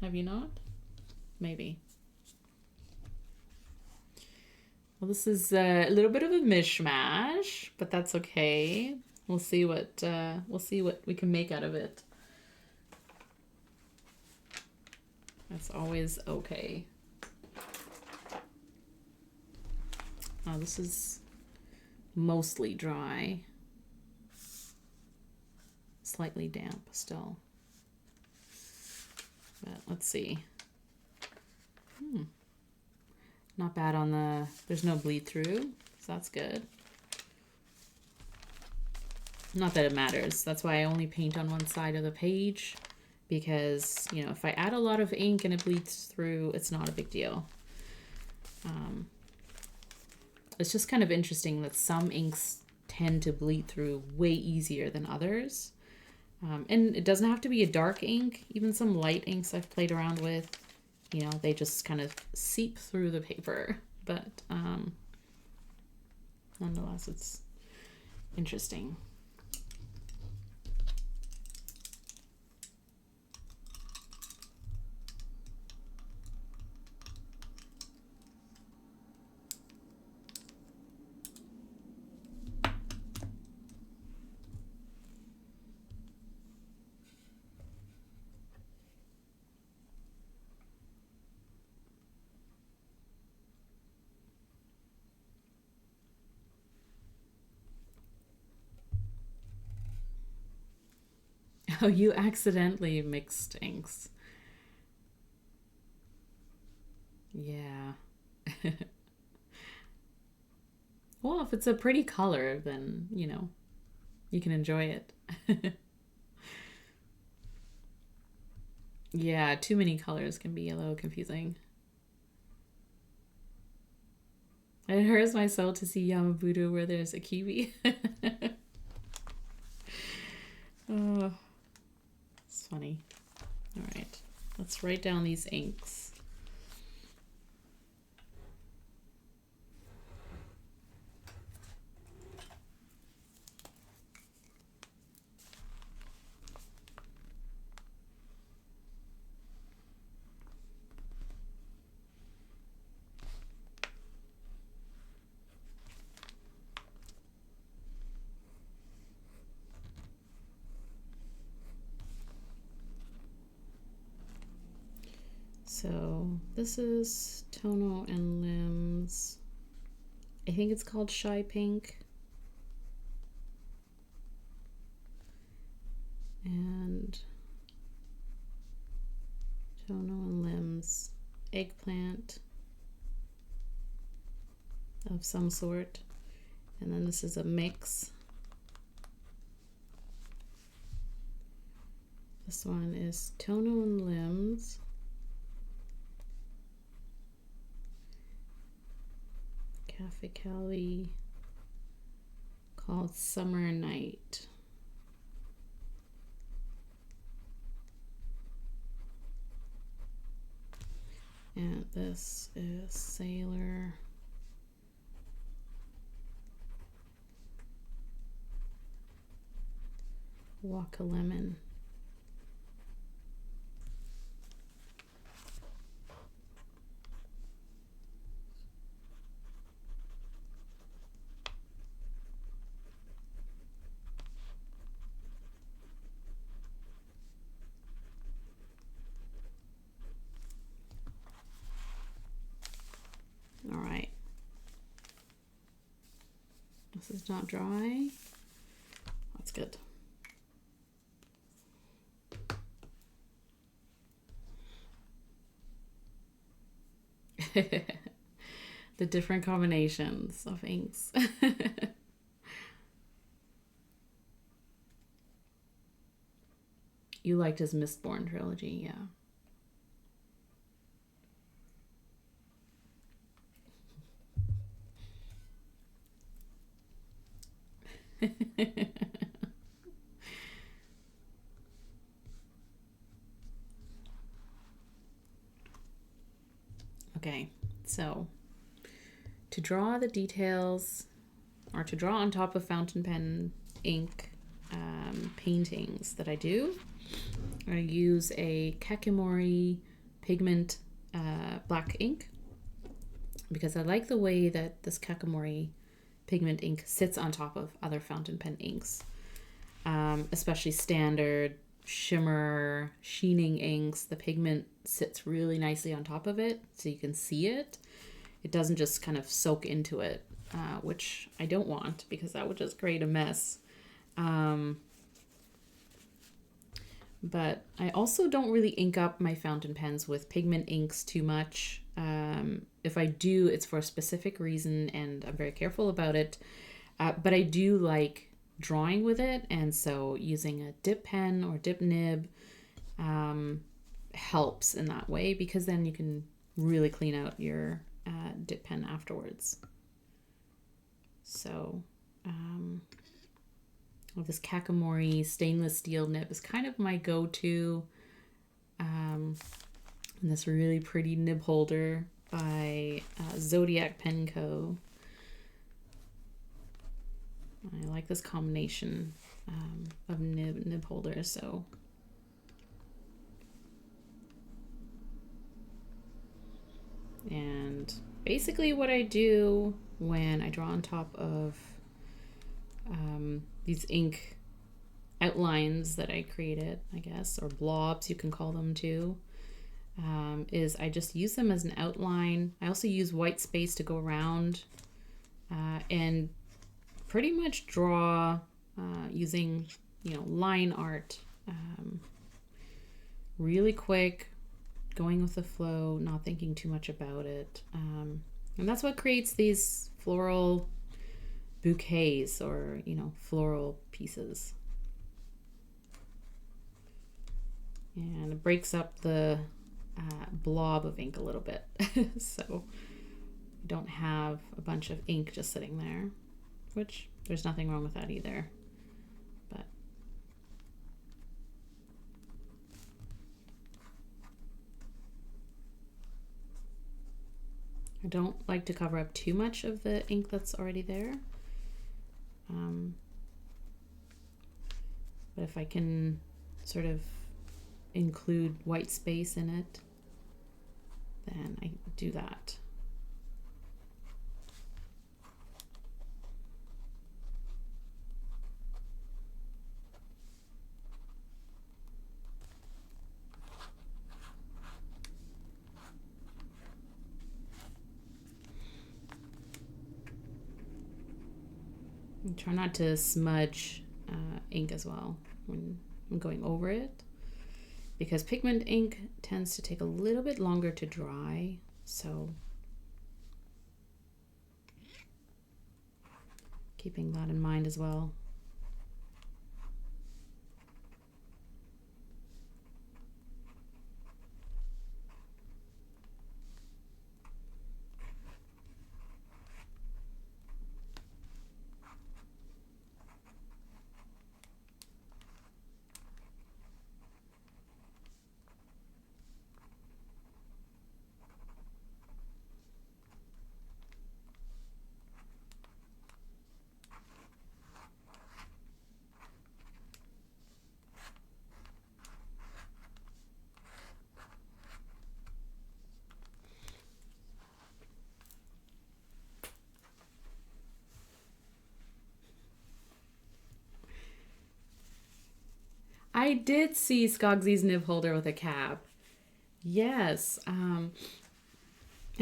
Have you not? Maybe. Well, this is a little bit of a mishmash, but that's okay. We'll see what we can make out of it. That's always okay. Oh, this is mostly dry. Slightly damp still. But let's see. Not bad on there's no bleed through, so that's good. Not that it matters. That's why I only paint on one side of the page, because, you know, if I add a lot of ink and it bleeds through, it's not a big deal. It's just kind of interesting that some inks tend to bleed through way easier than others. And it doesn't have to be a dark ink. Even some light inks I've played around with, you know, they just kind of seep through the paper. But nonetheless, it's interesting. Oh, you accidentally mixed inks. Yeah. Well, if it's a pretty color, then, you know, you can enjoy it. Yeah, too many colors can be a little confusing. It hurts my soul to see Yamabudo where there's a kiwi. Oh, it's funny. All right, let's write down these inks. So this is Tono and Limbs. I think it's called Shy Pink. And Tono and Limbs, Eggplant of some sort. And then this is a mix. This one is Tono and Limbs. Cafe Cali called Summer Night. And this is Sailor. Waka Lemon. All right. This is not dry. That's good. The different combinations of inks. You liked his Mistborn trilogy, yeah. Okay, so to draw the details, or to draw on top of fountain pen ink paintings that I do, I use a Kakimori pigment black ink, because I like the way that this Kakimori pigment ink sits on top of other fountain pen inks, especially standard shimmer sheening inks. The pigment sits really nicely on top of it, so you can see it. It doesn't just kind of soak into it, which I don't want, because that would just create a mess. But I also don't really ink up my fountain pens with pigment inks too much. If I do, it's for a specific reason, and I'm very careful about it. But I do like drawing with it, and so using a dip pen or dip nib helps in that way, because then you can really clean out your dip pen afterwards. So this Kakimori stainless steel nib is kind of my go-to. And this really pretty nib holder by Zodiac Pen Co. I like this combination of nib holders. So and basically what I do when I draw on top of these ink outlines that I created, I guess, or blobs you can call them too, is I just use them as an outline. I also use white space to go around and pretty much draw using, line art Really quick, going with the flow, not thinking too much about it. And that's what creates these floral bouquets or, you know, floral pieces. And it breaks up the blob of ink a little bit. So you don't have a bunch of ink just sitting there, which there's nothing wrong with that either. But I don't like to cover up too much of the ink that's already there. But if I can sort of include white space in it, then I do that. And try not to smudge ink as well when I'm going over it, because pigment ink tends to take a little bit longer to dry, so keeping that in mind as well. I did see Skogsy's nib holder with a cap. Yes. I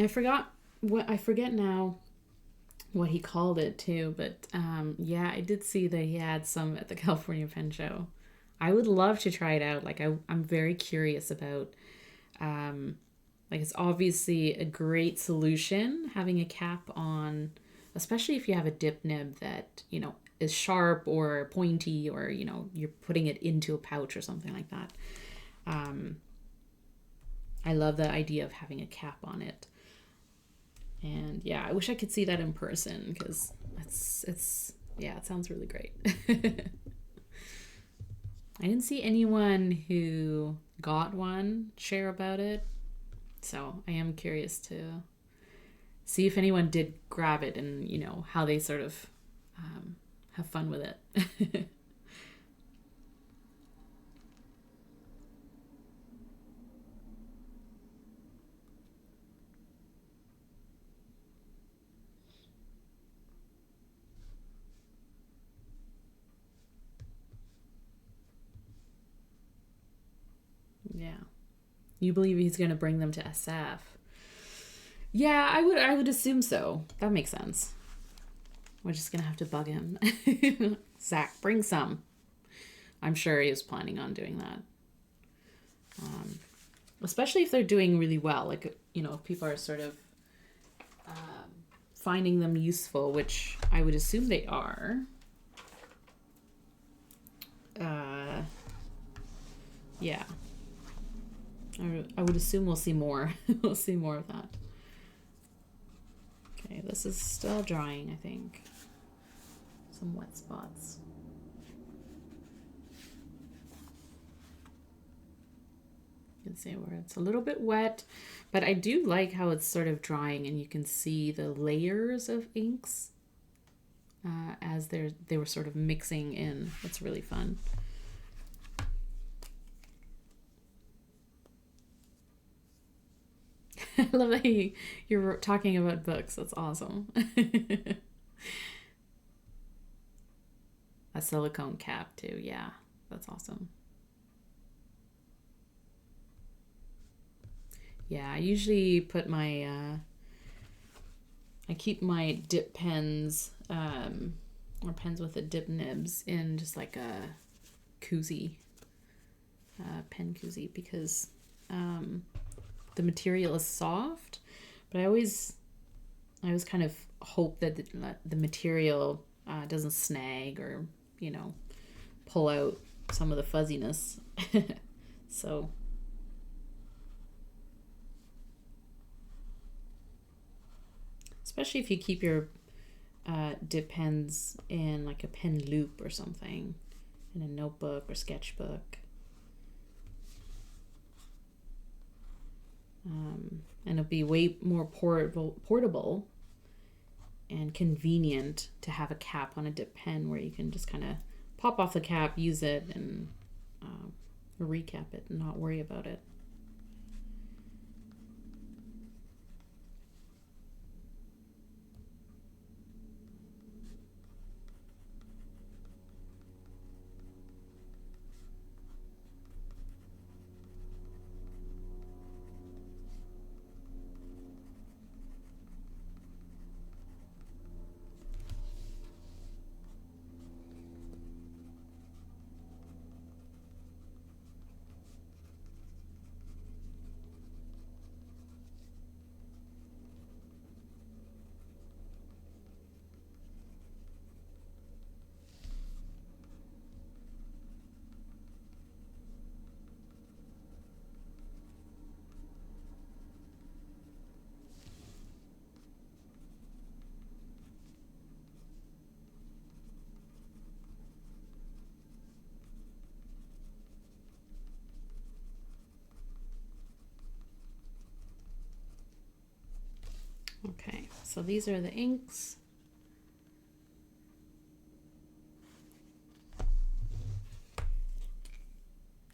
forget now what he called it too, but yeah, I did see that he had some at the California Pen Show. I would love to try it out. Like I'm very curious about like it's obviously a great solution having a cap on, especially if you have a dip nib that, you know, is sharp or pointy, or, you know, you're putting it into a pouch or something like that. I love the idea of having a cap on it. And yeah, I wish I could see that in person, because it's yeah, it sounds really great. I didn't see anyone who got one share about it, so I am curious to see if anyone did grab it and, you know, how they sort of have fun with it. Yeah. You believe he's going to bring them to SF? Yeah, I would assume so. That makes sense. We're just going to have to bug him. Zach, bring some. I'm sure he was planning on doing that. Especially if they're doing really well. Like, you know, if people are sort of finding them useful, which I would assume they are. Yeah. I would assume we'll see more. We'll see more of that. Okay, this is still drying, I think. Some wet spots. You can see where it's a little bit wet, but I do like how it's sort of drying and you can see the layers of inks as they were sort of mixing in. It's really fun. I love that you're talking about books. That's awesome. A silicone cap too. Yeah, that's awesome. Yeah, I usually put my, I keep my dip pens, or pens with the dip nibs in just like a koozie. pen koozie because the material is soft, but I always kind of hope that the material doesn't snag or, you know, pull out some of the fuzziness. So especially if you keep your dip pens in like a pen loop or something, in a notebook or sketchbook. And it'll be way more portable and convenient to have a cap on a dip pen where you can just kind of pop off the cap, use it, and recap it and not worry about it. Okay, so these are the inks.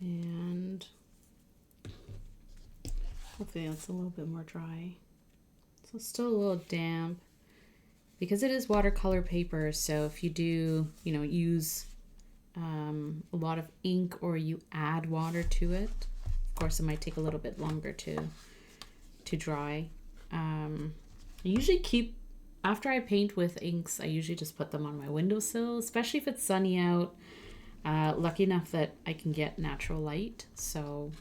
And hopefully that's a little bit more dry. So it's still a little damp because it is watercolor paper. So if you do, you know, use a lot of ink or you add water to it, of course it might take a little bit longer to dry. I usually keep, after I paint with inks, I usually just put them on my windowsill, especially if it's sunny out. Lucky enough that I can get natural light, so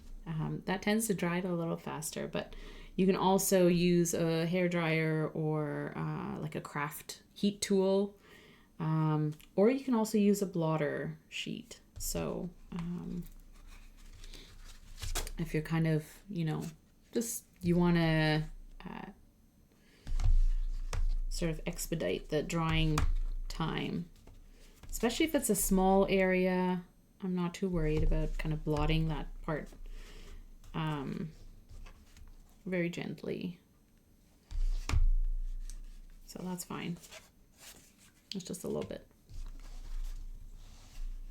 that tends to dry it a little faster. But you can also use a hair dryer or like a craft heat tool, or you can also use a blotter sheet. So if you're kind of, you know, just you want to sort of expedite the drying time, especially if it's a small area, I'm not too worried about kind of blotting that part very gently. So that's fine. It's just a little bit.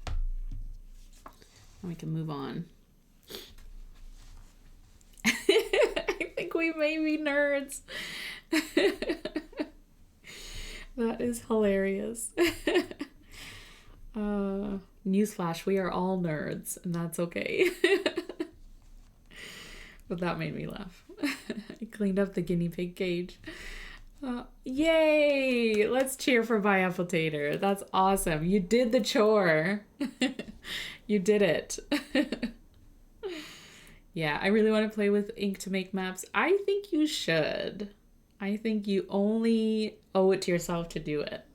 And we can move on. I think we may be nerds. That is hilarious. Newsflash, we are all nerds, and that's okay. But that made me laugh. I cleaned up the guinea pig cage. Yay! Let's cheer for Pineapple Tater. That's awesome. You did the chore. You did it. Yeah, I really want to play with ink to make maps. I think you should. I think you only owe it to yourself to do it.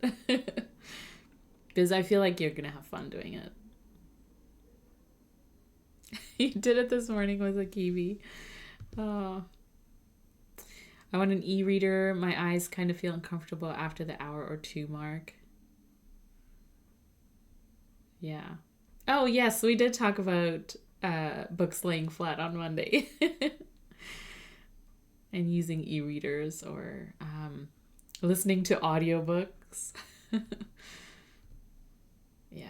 Because I feel like you're going to have fun doing it. You did it this morning with a kiwi. Oh. I want an e-reader. My eyes kind of feel uncomfortable after the hour or two mark. Yeah. Oh, yes, we did talk about books laying flat on Monday. And using e-readers or listening to audiobooks. Yeah.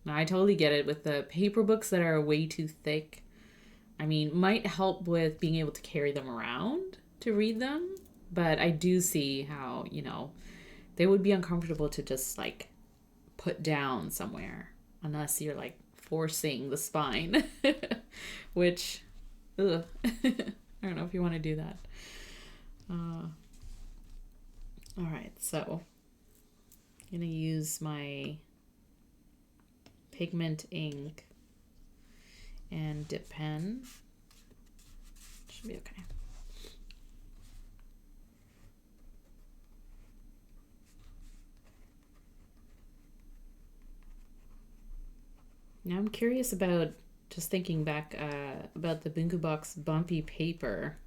No, I totally get it with the paper books that are way too thick. I mean, might help with being able to carry them around to read them. But I do see how, you know, they would be uncomfortable to just like put down somewhere unless you're like forcing the spine, which, ugh. I don't know if you want to do that. All right, so I'm going to use my pigment ink and dip pen. Should be okay. Now I'm curious about, just thinking back about the Bunko Box bumpy paper.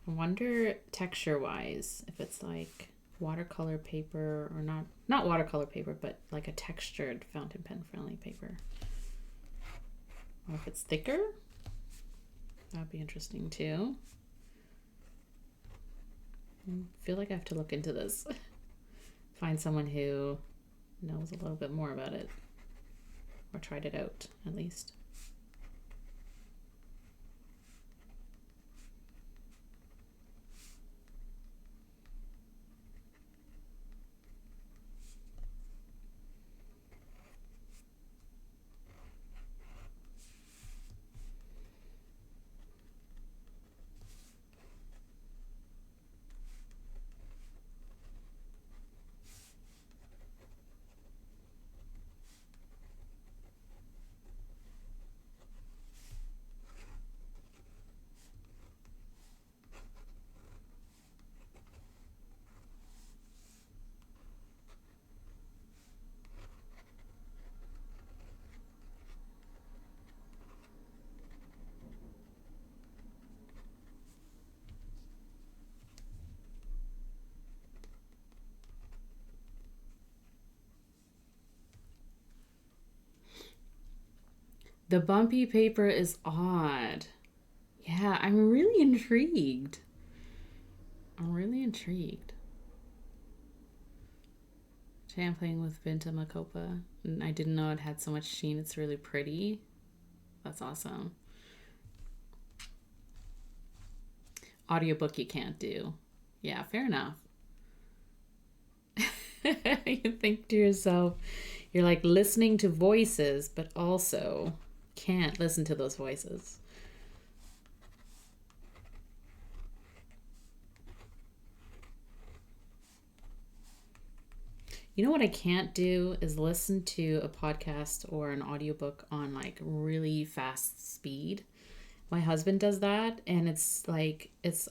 I wonder texture-wise if it's like watercolor paper or not watercolor paper, but like a textured fountain pen friendly paper. Or if it's thicker. That'd be interesting too. I feel like I have to look into this. Find someone who knows a little bit more about it. Or tried it out, at least. The bumpy paper is odd. Yeah, I'm really intrigued. Today I'm playing with Vinta Macopa, and I didn't know it had so much sheen. It's really pretty. That's awesome. Audiobook you can't do. Yeah, fair enough. You think to yourself, you're like listening to voices, but also can't listen to those voices. You know what I can't do is listen to a podcast or an audiobook on like really fast speed. My husband does that, and it's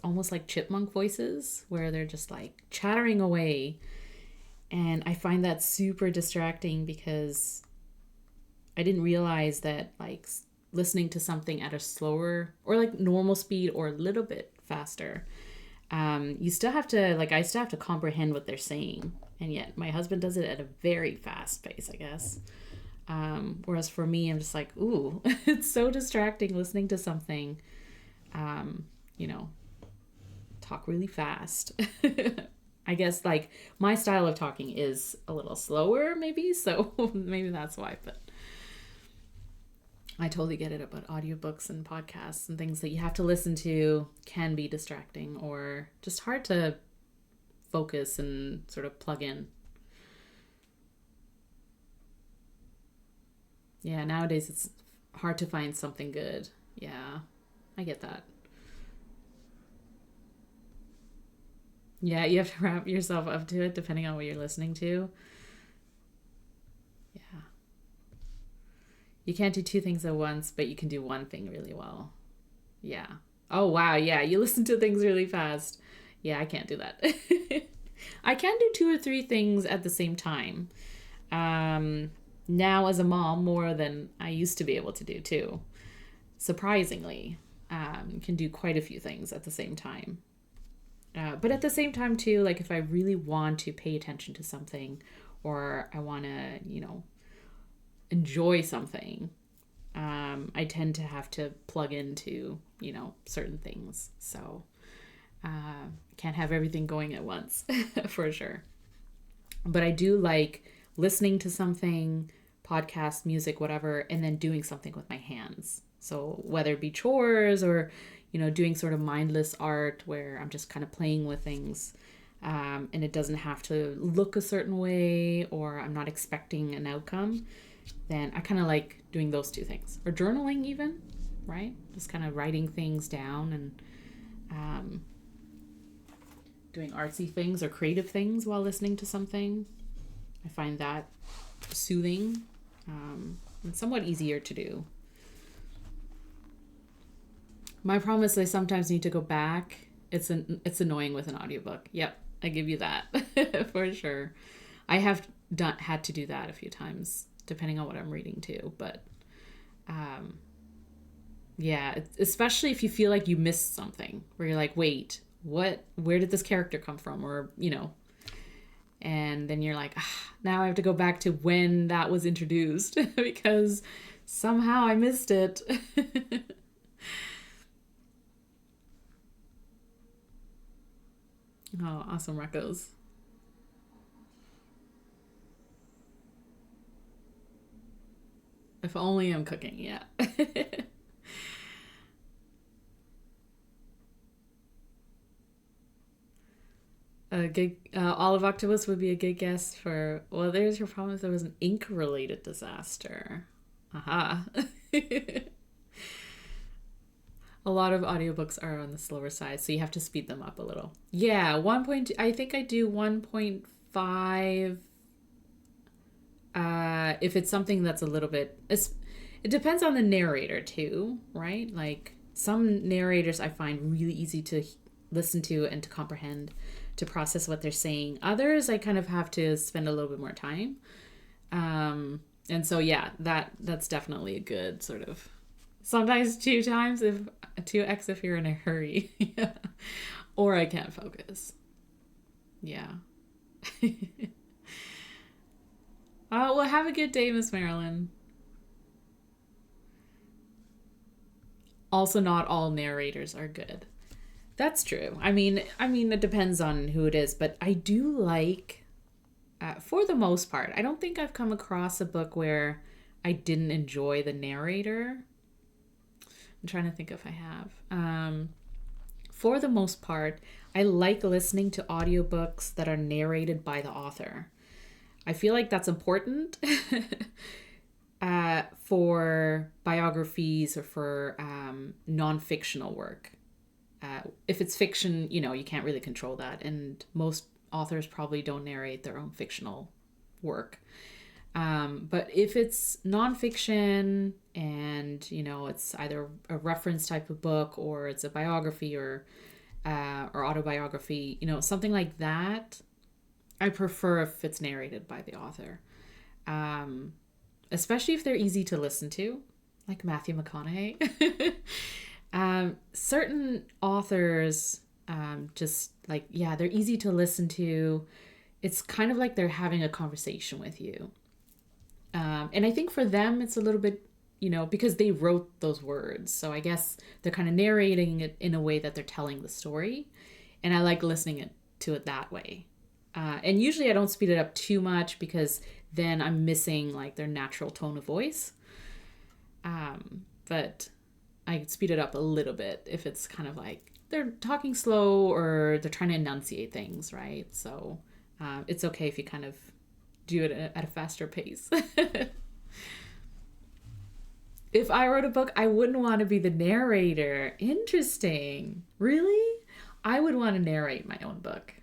almost like chipmunk voices where they're just like chattering away. And I find that super distracting because I didn't realize that like listening to something at a slower or like normal speed or a little bit faster, you still have to, like, I still have to comprehend what they're saying. And yet my husband does it at a very fast pace, I guess. Whereas for me, I'm just like, ooh, it's so distracting listening to something, talk really fast. I guess like my style of talking is a little slower maybe, so maybe that's why, but I totally get it about audiobooks and podcasts and things that you have to listen to can be distracting or just hard to focus and sort of plug in. Yeah, nowadays it's hard to find something good. Yeah, I get that. Yeah, you have to wrap yourself up to it depending on what you're listening to. Yeah. You can't do two things at once, but you can do one thing really well. Yeah. Oh, wow. Yeah, you listen to things really fast. Yeah, I can't do that. I can do two or three things at the same time. Now, as a mom, more than I used to be able to do, too. Surprisingly, can do quite a few things at the same time. But at the same time, too, like if I really want to pay attention to something or I want to, enjoy something, I tend to have to plug into, certain things. So can't have everything going at once for sure. But I do like listening to something, podcast, music, whatever, and then doing something with my hands. So whether it be chores or, doing sort of mindless art where I'm just kind of playing with things, and it doesn't have to look a certain way or I'm not expecting an outcome, then I kind of like doing those two things. Or journaling even, right? Just kind of writing things down and doing artsy things or creative things while listening to something. I find that soothing and somewhat easier to do. My problem is I sometimes need to go back. It's annoying with an audiobook. Yep, I give you that for sure. I have had to do that a few times, depending on what I'm reading too. But yeah, especially if you feel like you missed something, where you're like, wait, what? Where did this character come from? Or and then you're like, now I have to go back to when that was introduced because somehow I missed it. Oh, awesome recos. If only I'm cooking, yeah. A good Olive Octopus would be a good guest for. Well, there's your problem if there was an ink-related disaster. Aha. A lot of audiobooks are on the slower side, so you have to speed them up a little. Yeah, 1.2. I think I do 1.5. If it's something that's a little bit, it depends on the narrator too, right? Like some narrators I find really easy to listen to and to comprehend, to process what they're saying. Others I kind of have to spend a little bit more time. And so yeah, that's definitely a good sort of, sometimes 2 times, if 2x if you're in a hurry. Yeah. Or I can't focus. Yeah. Well, have a good day, Miss Marilyn. Also, not all narrators are good. That's true. I mean, it depends on who it is, but I do like, for the most part, I don't think I've come across a book where I didn't enjoy the narrator. I'm trying to think if I have. For the most part, I like listening to audiobooks that are narrated by the author. I feel like that's important for biographies or for non-fictional work. If it's fiction, you can't really control that. And most authors probably don't narrate their own fictional work. But if it's nonfiction and, it's either a reference type of book or it's a biography or autobiography, something like that, I prefer if it's narrated by the author. Especially if they're easy to listen to, like Matthew McConaughey. Certain authors, just like, yeah, they're easy to listen to. It's kind of like they're having a conversation with you. And I think for them, it's a little bit, because they wrote those words. So I guess they're kind of narrating it in a way that they're telling the story. And I like listening to it that way. And usually I don't speed it up too much because then I'm missing like their natural tone of voice. But I speed it up a little bit if it's kind of like they're talking slow or they're trying to enunciate things, right? So it's okay if you kind of do it at a faster pace. If I wrote a book, I wouldn't want to be the narrator. Interesting. Really? I would want to narrate my own book.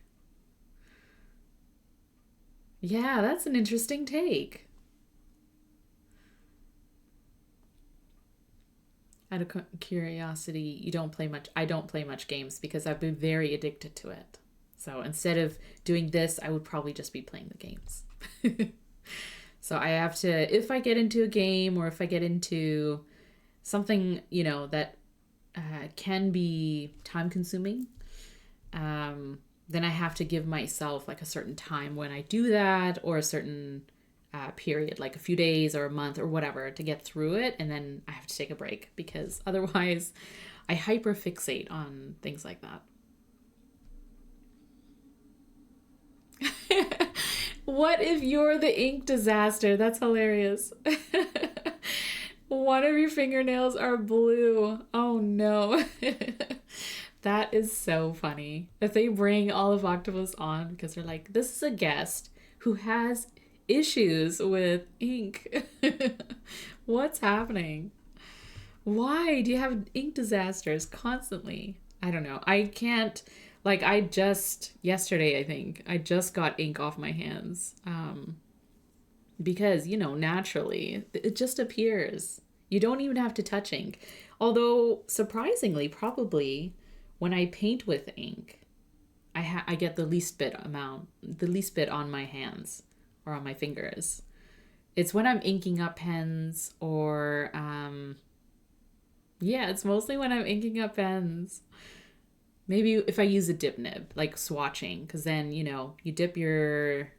Yeah, that's an interesting take. Out of curiosity, you don't play much. I don't play much games because I've been very addicted to it. So instead of doing this, I would probably just be playing the games. So I have to, if I get into a game or if I get into something, that can be time consuming, then I have to give myself like a certain time when I do that, or a certain period, like a few days or a month or whatever, to get through it. And then I have to take a break because otherwise I hyperfixate on things like that. What if you're the ink disaster? That's hilarious. One of your fingernails are blue. Oh no. That is so funny. If they bring Olive Octopus on because they're like, this is a guest who has issues with ink. What's happening? Why do you have ink disasters constantly? I don't know. I can't, like, yesterday, I think, I just got ink off my hands. Because, naturally, it just appears. You don't even have to touch ink. Although surprisingly, probably when I paint with ink, I get the least bit on my hands or on my fingers. It's when I'm inking up pens or yeah, it's mostly when I'm inking up pens. Maybe if I use a dip nib, like swatching, because then, you dip your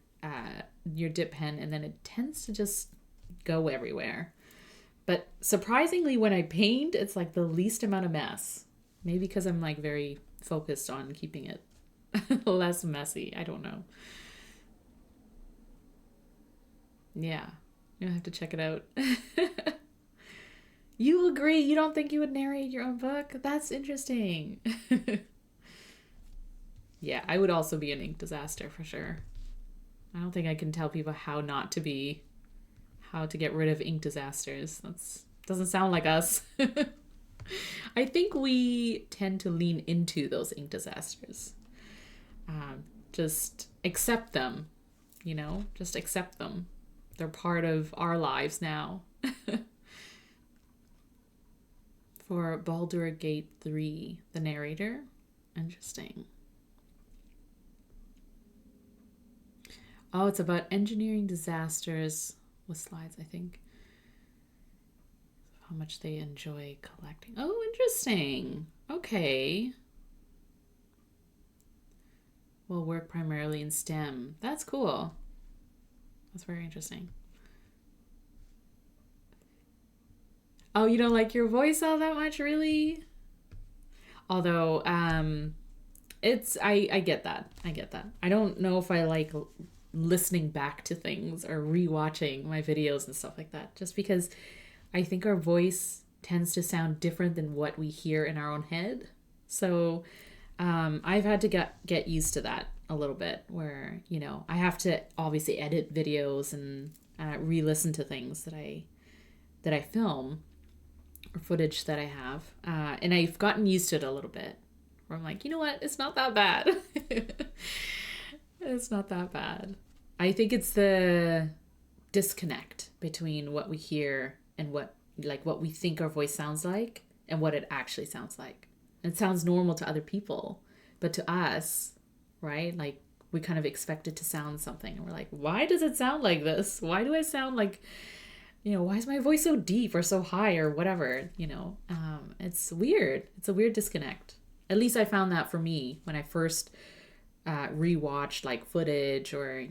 dip pen and then it tends to just go everywhere. But surprisingly, when I paint, it's like the least amount of mess. Maybe because I'm like very focused on keeping it less messy. I don't know. Yeah, you'll have to check it out. You agree? You don't think you would narrate your own book? That's interesting. Yeah, I would also be an ink disaster for sure. I don't think I can tell people how to get rid of ink disasters. That's doesn't sound like us. I think we tend to lean into those ink disasters. Just accept them, just accept them. They're part of our lives now. For Baldur Gate 3, the narrator. Interesting. Oh, it's about engineering disasters with slides, I think. How much they enjoy collecting. Oh, interesting. Okay. Will work primarily in STEM. That's cool. That's very interesting. Oh, you don't like your voice all that much, really? Although, I get that. I get that. I don't know if I like listening back to things or rewatching my videos and stuff like that, just because I think our voice tends to sound different than what we hear in our own head. So I've had to get used to that a little bit, where I have to obviously edit videos and re-listen to things that I film or footage that I have, and I've gotten used to it a little bit. Where I'm like, you know what? It's not that bad. It's not that bad. I think it's the disconnect between what we hear and what we think our voice sounds like and what it actually sounds like. It sounds normal to other people, but to us, right? Like we kind of expect it to sound something, and we're like, why does it sound like this? Why do I sound like, why is my voice so deep or so high or whatever? It's weird. It's a weird disconnect. At least I found that for me when I first rewatched like footage or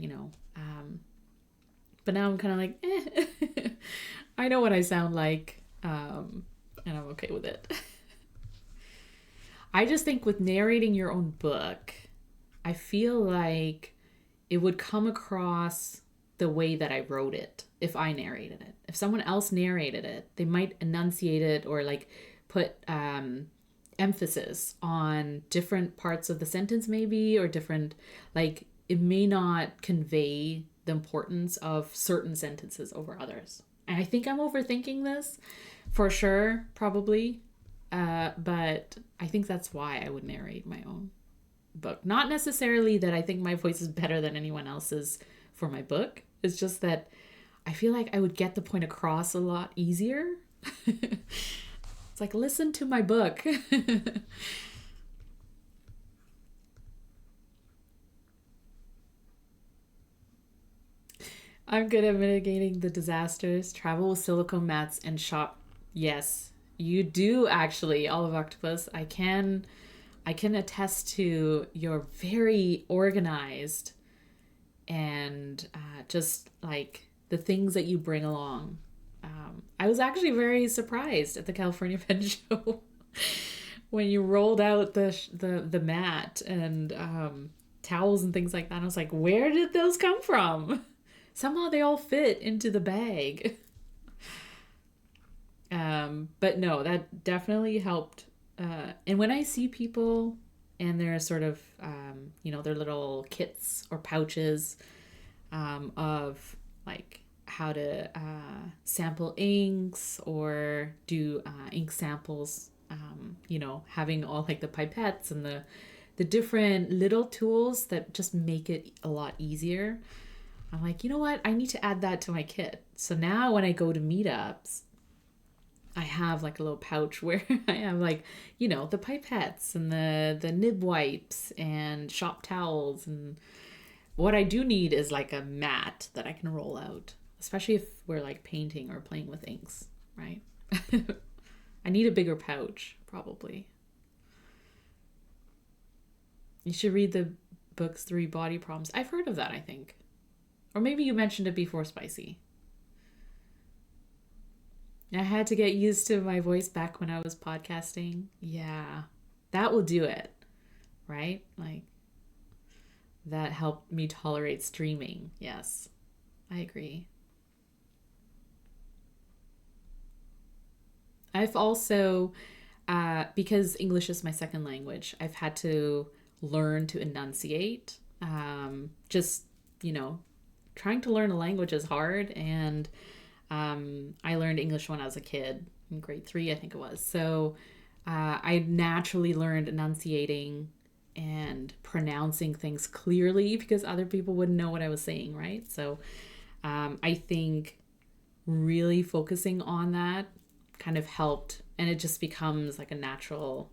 but now I'm kind of like I know what I sound like, and I'm okay with it. I just think with narrating your own book, I feel like it would come across the way that I wrote it if I narrated it. If someone else narrated it, they might enunciate it or like put emphasis on different parts of the sentence maybe, or different, like it may not convey the importance of certain sentences over others. And I think I'm overthinking this for sure, probably, but I think that's why I would narrate my own book. Not necessarily that I think my voice is better than anyone else's for my book. It's just that I feel like I would get the point across a lot easier. It's like, listen to my book. I'm good at mitigating the disasters. Travel with silicone mats and shop. Yes, you do actually, Olive Octopus. I can attest to you're very organized, and just like the things that you bring along. I was actually very surprised at the California Pen Show when you rolled out the mat and towels and things like that. I was like, where did those come from? Somehow they all fit into the bag. But no, that definitely helped. And when I see people and their sort of, their little kits or pouches of like how to sample inks or do ink samples, having all like the pipettes and the different little tools that just make it a lot easier. I'm like, you know what? I need to add that to my kit. So now when I go to meetups, I have like a little pouch where I have like, you know, the pipettes and the nib wipes and shop towels. And what I do need is like a mat that I can roll out, especially if we're like painting or playing with inks, right? I need a bigger pouch, probably. You should read the book's 3 body problems. I've heard of that, I think. Or maybe you mentioned it before, Spicy. I had to get used to my voice back when I was podcasting. Yeah, that will do it, right? Like, that helped me tolerate streaming. Yes, I agree. I've also, because English is my second language, I've had to learn to enunciate. Just, you know, trying to learn a language is hard. And I learned English when I was a kid, in grade 3, I think it was. So I naturally learned enunciating and pronouncing things clearly because other people wouldn't know what I was saying, right? So I think really focusing on that kind of helped, and it just becomes like a natural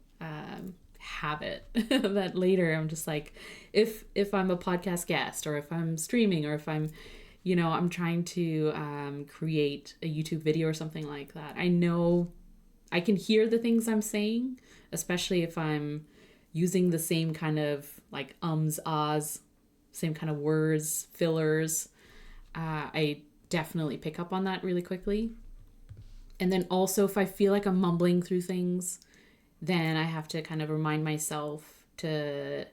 habit that later I'm just like, if I'm a podcast guest, or if I'm streaming, or if I'm, you know, I'm trying to create a YouTube video or something like that, I know I can hear the things I'm saying, especially if I'm using the same kind of like ahs, same kind of words, fillers. I definitely pick up on that really quickly. And then also if I feel like I'm mumbling through things, then I have to kind of remind myself to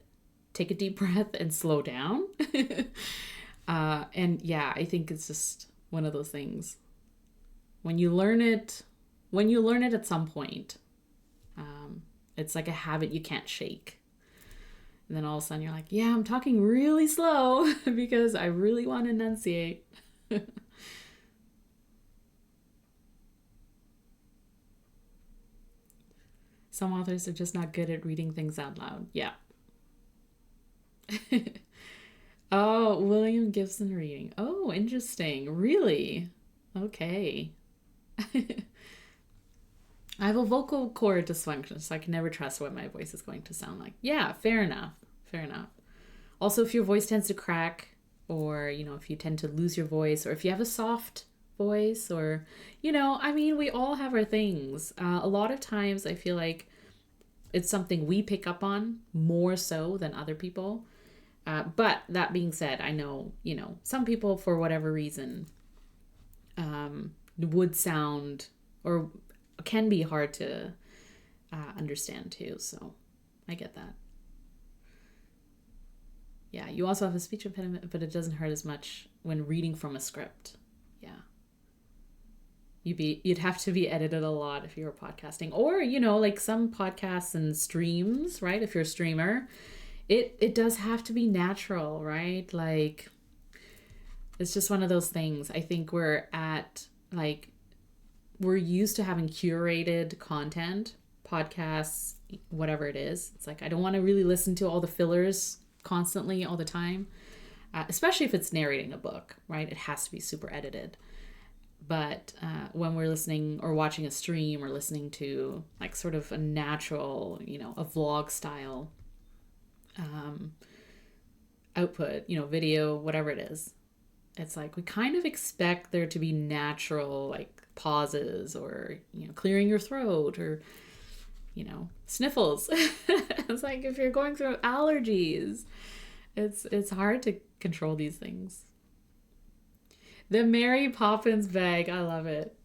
take a deep breath and slow down. And yeah, I think it's just one of those things. When you learn it at some point, it's like a habit you can't shake. And then all of a sudden you're like, yeah, I'm talking really slow because I really want to enunciate. Some authors are just not good at reading things out loud. Yeah. Oh, William Gibson reading. Oh, interesting. Really? Okay. I have a vocal cord dysfunction, so I can never trust what my voice is going to sound like. Yeah, fair enough. Fair enough. Also, if your voice tends to crack, or, you know, if you tend to lose your voice, or if you have a soft voice, or, you know, I mean, we all have our things. A lot of times I feel like it's something we pick up on more so than other people. But that being said, I know, you know, some people, for whatever reason, would sound or can be hard to understand too. So I get that. Yeah, you also have a speech impediment, but it doesn't hurt as much when reading from a script. Yeah. You'd have to be edited a lot if you were podcasting. Or, you know, like some podcasts and streams, right? If you're a streamer, it does have to be natural, right? Like, it's just one of those things. I think we're used to having curated content, podcasts, whatever it is. It's like, I don't want to really listen to all the fillers constantly all the time, especially if it's narrating a book, right? It has to be super edited. But when we're listening or watching a stream or listening to like sort of a natural, you know, a vlog style output, you know, video, whatever it is, it's like we kind of expect there to be natural like pauses, or, you know, clearing your throat, or, you know, sniffles. It's like if you're going through allergies, it's hard to control these things. The Mary Poppins bag, I love it.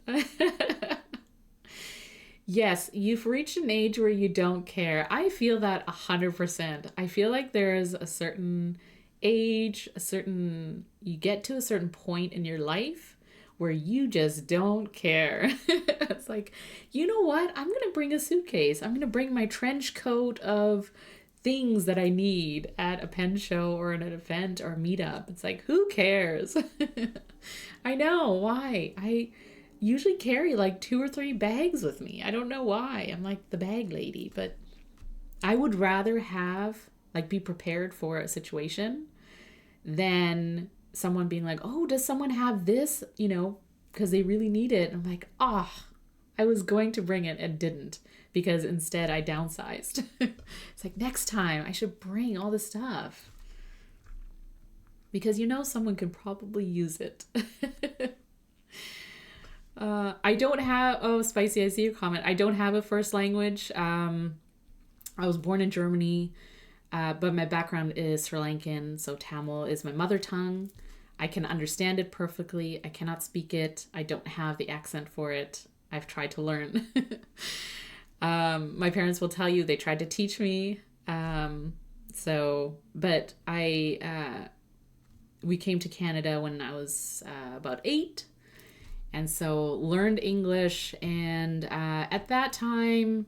Yes, you've reached an age where you don't care. I feel that 100%. I feel like there's a certain age, you get to a certain point in your life where you just don't care. It's like, you know what? I'm going to bring a suitcase. I'm going to bring my trench coat of things that I need at a pen show or at an event or meetup. It's like, who cares? I know, why? I usually carry like 2 or 3 bags with me. I don't know why. I'm like the bag lady, but I would rather be prepared for a situation than someone being like, oh, does someone have this, you know, because they really need it. And I'm like, I was going to bring it and didn't because instead I downsized. It's like next time I should bring all the stuff because someone could probably use it. I don't have, oh, Spicy, I see your comment. I don't have a first language. I was born in Germany, but my background is Sri Lankan, so Tamil is my mother tongue. I can understand it perfectly. I cannot speak it. I don't have the accent for it. I've tried to learn. My parents will tell you they tried to teach me. But we came to Canada when I was about 8. And so learned English. And at that time,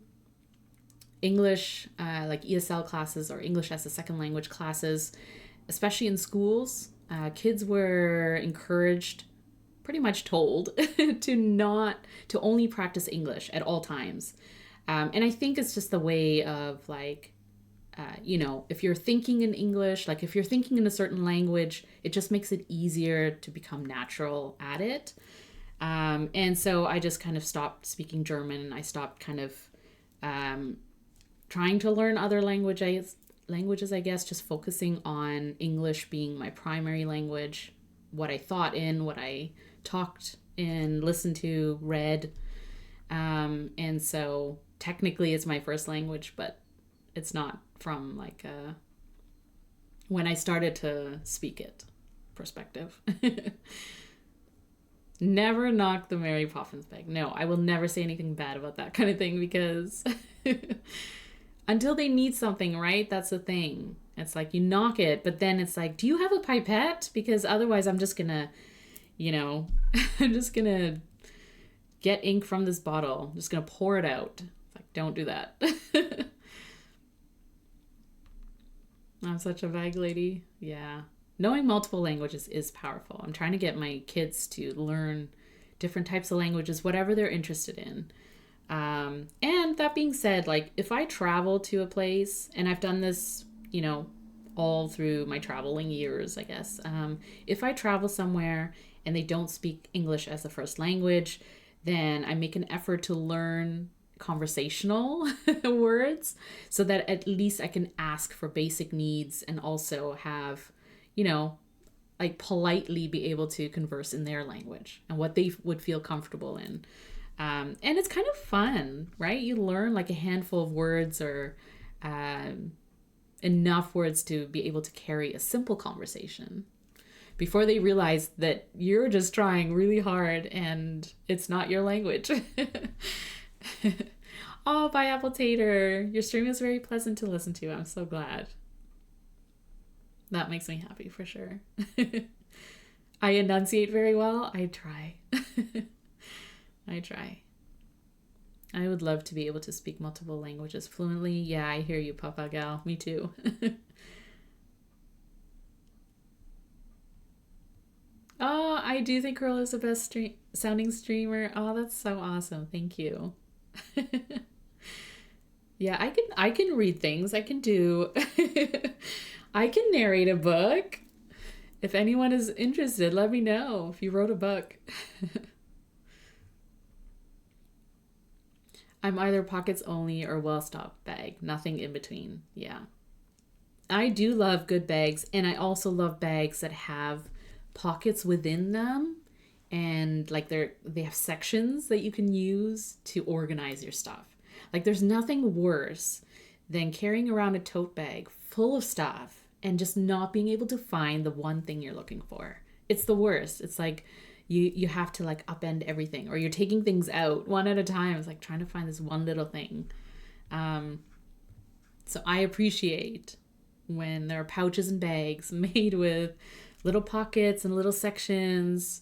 English, like ESL classes or English as a second language classes, especially in schools, kids were encouraged, pretty much told, to only practice English at all times. And I think it's just the way of like, if you're thinking in English, like if you're thinking in a certain language, it just makes it easier to become natural at it. And so I just kind of stopped speaking German. I stopped kind of trying to learn other languages, I guess, just focusing on English being my primary language, what I thought in, what I talked in, listened to, read. And so technically it's my first language, but it's not from like when I started to speak it perspective. Never knock the Mary Poppins bag. No, I will never say anything bad about that kind of thing because until they need something, right? That's the thing. It's like you knock it, but then it's like, do you have a pipette? Because otherwise I'm just gonna, I'm just gonna get ink from this bottle. I'm just gonna pour it out. It's like, don't do that. I'm such a bag lady. Yeah. Knowing multiple languages is powerful. I'm trying to get my kids to learn different types of languages, whatever they're interested in. And that being said, like if I travel to a place, and I've done this, all through my traveling years, I guess. If I travel somewhere and they don't speak English as a first language, then I make an effort to learn conversational words so that at least I can ask for basic needs and also have, like politely be able to converse in their language and what they would feel comfortable in. And it's kind of fun, right? You learn like a handful of words or enough words to be able to carry a simple conversation before they realize that you're just trying really hard and it's not your language. Oh, bye, Apple Tater. Your stream is very pleasant to listen to. I'm so glad. That makes me happy for sure. I enunciate very well. I try. I try. I would love to be able to speak multiple languages fluently. Yeah, I hear you, Papa Gal. Me too. Oh, I do think Curl is the best sounding streamer. Oh, that's so awesome. Thank you. Yeah, I can read things. I can do I can narrate a book. If anyone is interested, let me know if you wrote a book. I'm either pockets only or well-stocked bag. Nothing in between. Yeah. I do love good bags, and I also love bags that have pockets within them, and like they have sections that you can use to organize your stuff. Like there's nothing worse than carrying around a tote bag full of stuff and just not being able to find the one thing you're looking for. It's the worst. It's like you have to like upend everything, or you're taking things out one at a time. It's like trying to find this one little thing. So I appreciate when there are pouches and bags made with little pockets and little sections.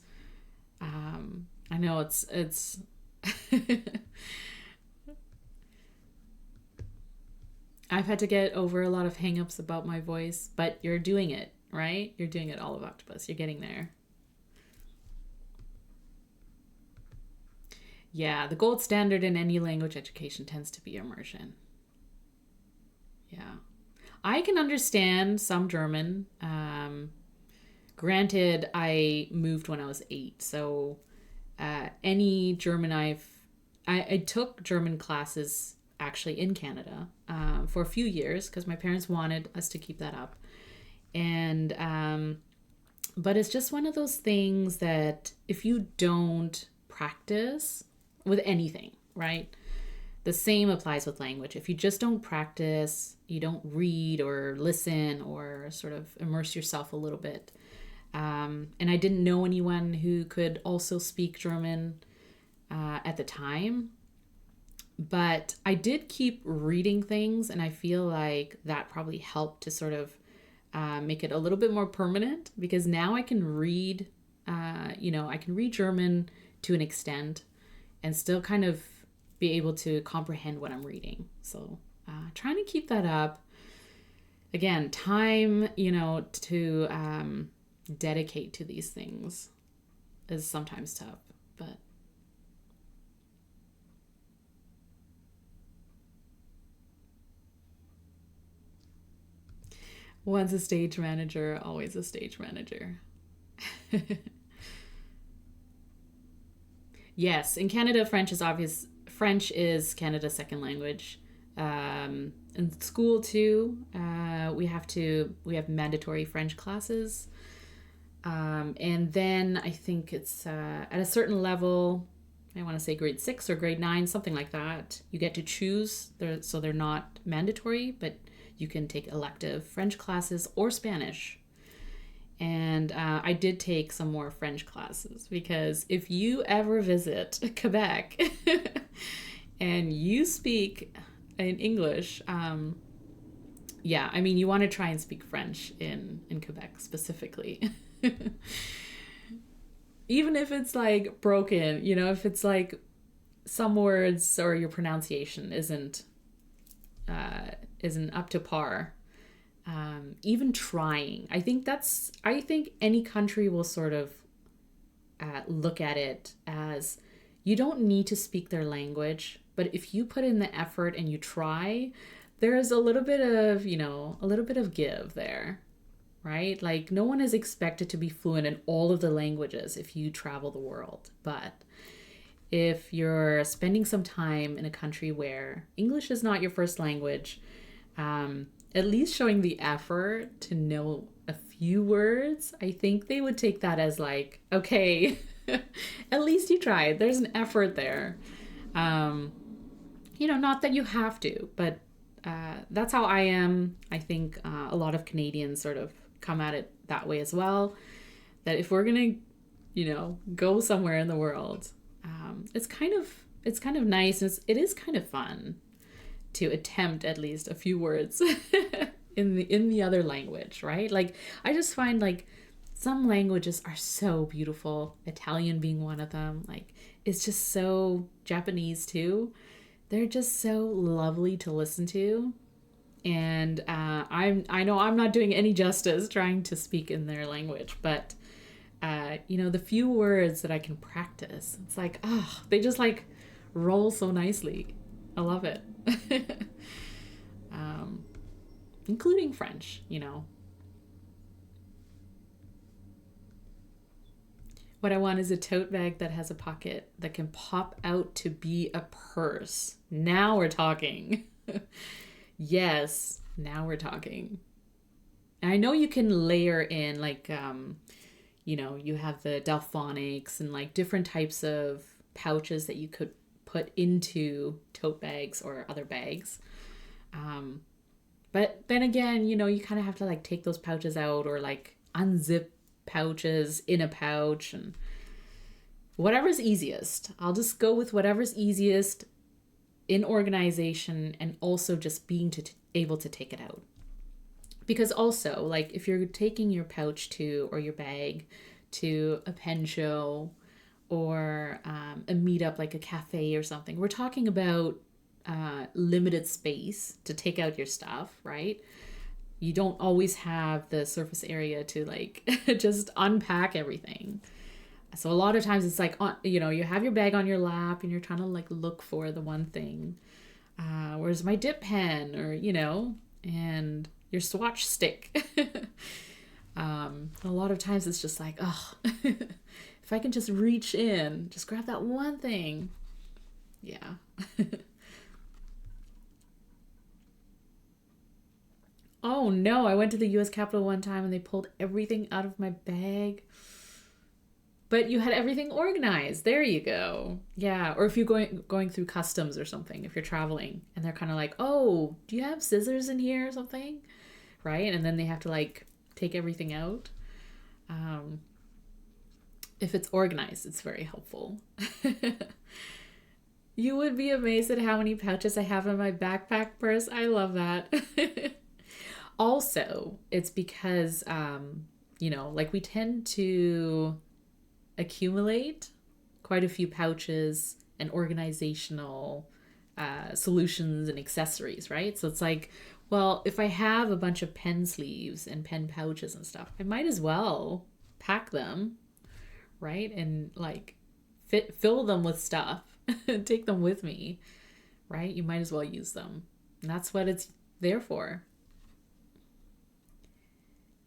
I know it's I've had to get over a lot of hangups about my voice, but you're doing it, right? You're doing it, all of Octopus. You're getting there. Yeah, the gold standard in any language education tends to be immersion. Yeah. I can understand some German. Granted, I moved when I was 8, so any German I've I took German classes actually in Canada for a few years because my parents wanted us to keep that up. And but it's just one of those things that if you don't practice with anything, right? The same applies with language. If you just don't practice, you don't read or listen or sort of immerse yourself a little bit. And I didn't know anyone who could also speak German at the time. But I did keep reading things, and I feel like that probably helped to sort of make it a little bit more permanent, because now I can read, I can read German to an extent and still kind of be able to comprehend what I'm reading. So trying to keep that up. Again, time, to dedicate to these things is sometimes tough, but once a stage manager, always a stage manager. Yes, in Canada, French is obvious. French is Canada's second language. In school too, we have mandatory French classes. And then I think it's at a certain level, I want to say grade 6 or grade 9, something like that. You get to choose. So they're not mandatory, but you can take elective French classes or Spanish. And I did take some more French classes, because if you ever visit Quebec and you speak in English, you want to try and speak French in Quebec specifically. Even if it's like broken, if it's like some words or your pronunciation isn't up to par. Even trying, I think any country will sort of look at it as, you don't need to speak their language, but if you put in the effort and you try, there's a little bit of give there, right? Like, no one is expected to be fluent in all of the languages if you travel the world, but if you're spending some time in a country where English is not your first language, at least showing the effort to know a few words, I think they would take that as like, okay, at least you tried. There's an effort there. Not that you have to, but that's how I am. I think a lot of Canadians sort of come at it that way as well. That if we're gonna, go somewhere in the world, it's kind of nice. It is kind of fun to attempt at least a few words in the other language, right? Like, I just find like some languages are so beautiful, Italian being one of them. Like, it's just so, Japanese too. They're just so lovely to listen to. And I know I'm not doing any justice trying to speak in their language, but the few words that I can practice, it's like, they just like roll so nicely. I love it. Including French, What I want is a tote bag that has a pocket that can pop out to be a purse. Now we're talking. Yes, now we're talking. And I know you can layer in like, you have the Delphonics and like different types of pouches that you could put into tote bags or other bags. But then again, you kind of have to like take those pouches out or like unzip pouches in a pouch, and whatever's easiest. I'll just go with whatever's easiest in organization, and also just being able to take it out. Because also, like, if you're taking your pouch or your bag to a pen show or a meetup like a cafe or something, we're talking about limited space to take out your stuff, right? You don't always have the surface area to like just unpack everything. So a lot of times it's like, you have your bag on your lap and you're trying to like look for the one thing. Where's my dip pen, or, and your swatch stick. A lot of times it's just like, if I can just reach in, just grab that one thing. Yeah. Oh no, I went to the US Capitol one time and they pulled everything out of my bag. But you had everything organized. There you go. Yeah, or if you're going through customs or something, if you're traveling and they're kind of like, "Oh, do you have scissors in here or something?" Right? And then they have to like take everything out. Um, if it's organized, it's very helpful. You would be amazed at how many pouches I have in my backpack purse. I love that. Also, it's because, like we tend to accumulate quite a few pouches and organizational solutions and accessories, right? So it's like, well, if I have a bunch of pen sleeves and pen pouches and stuff, I might as well pack them, right? And like fill them with stuff, take them with me, right? You might as well use them. And that's what it's there for.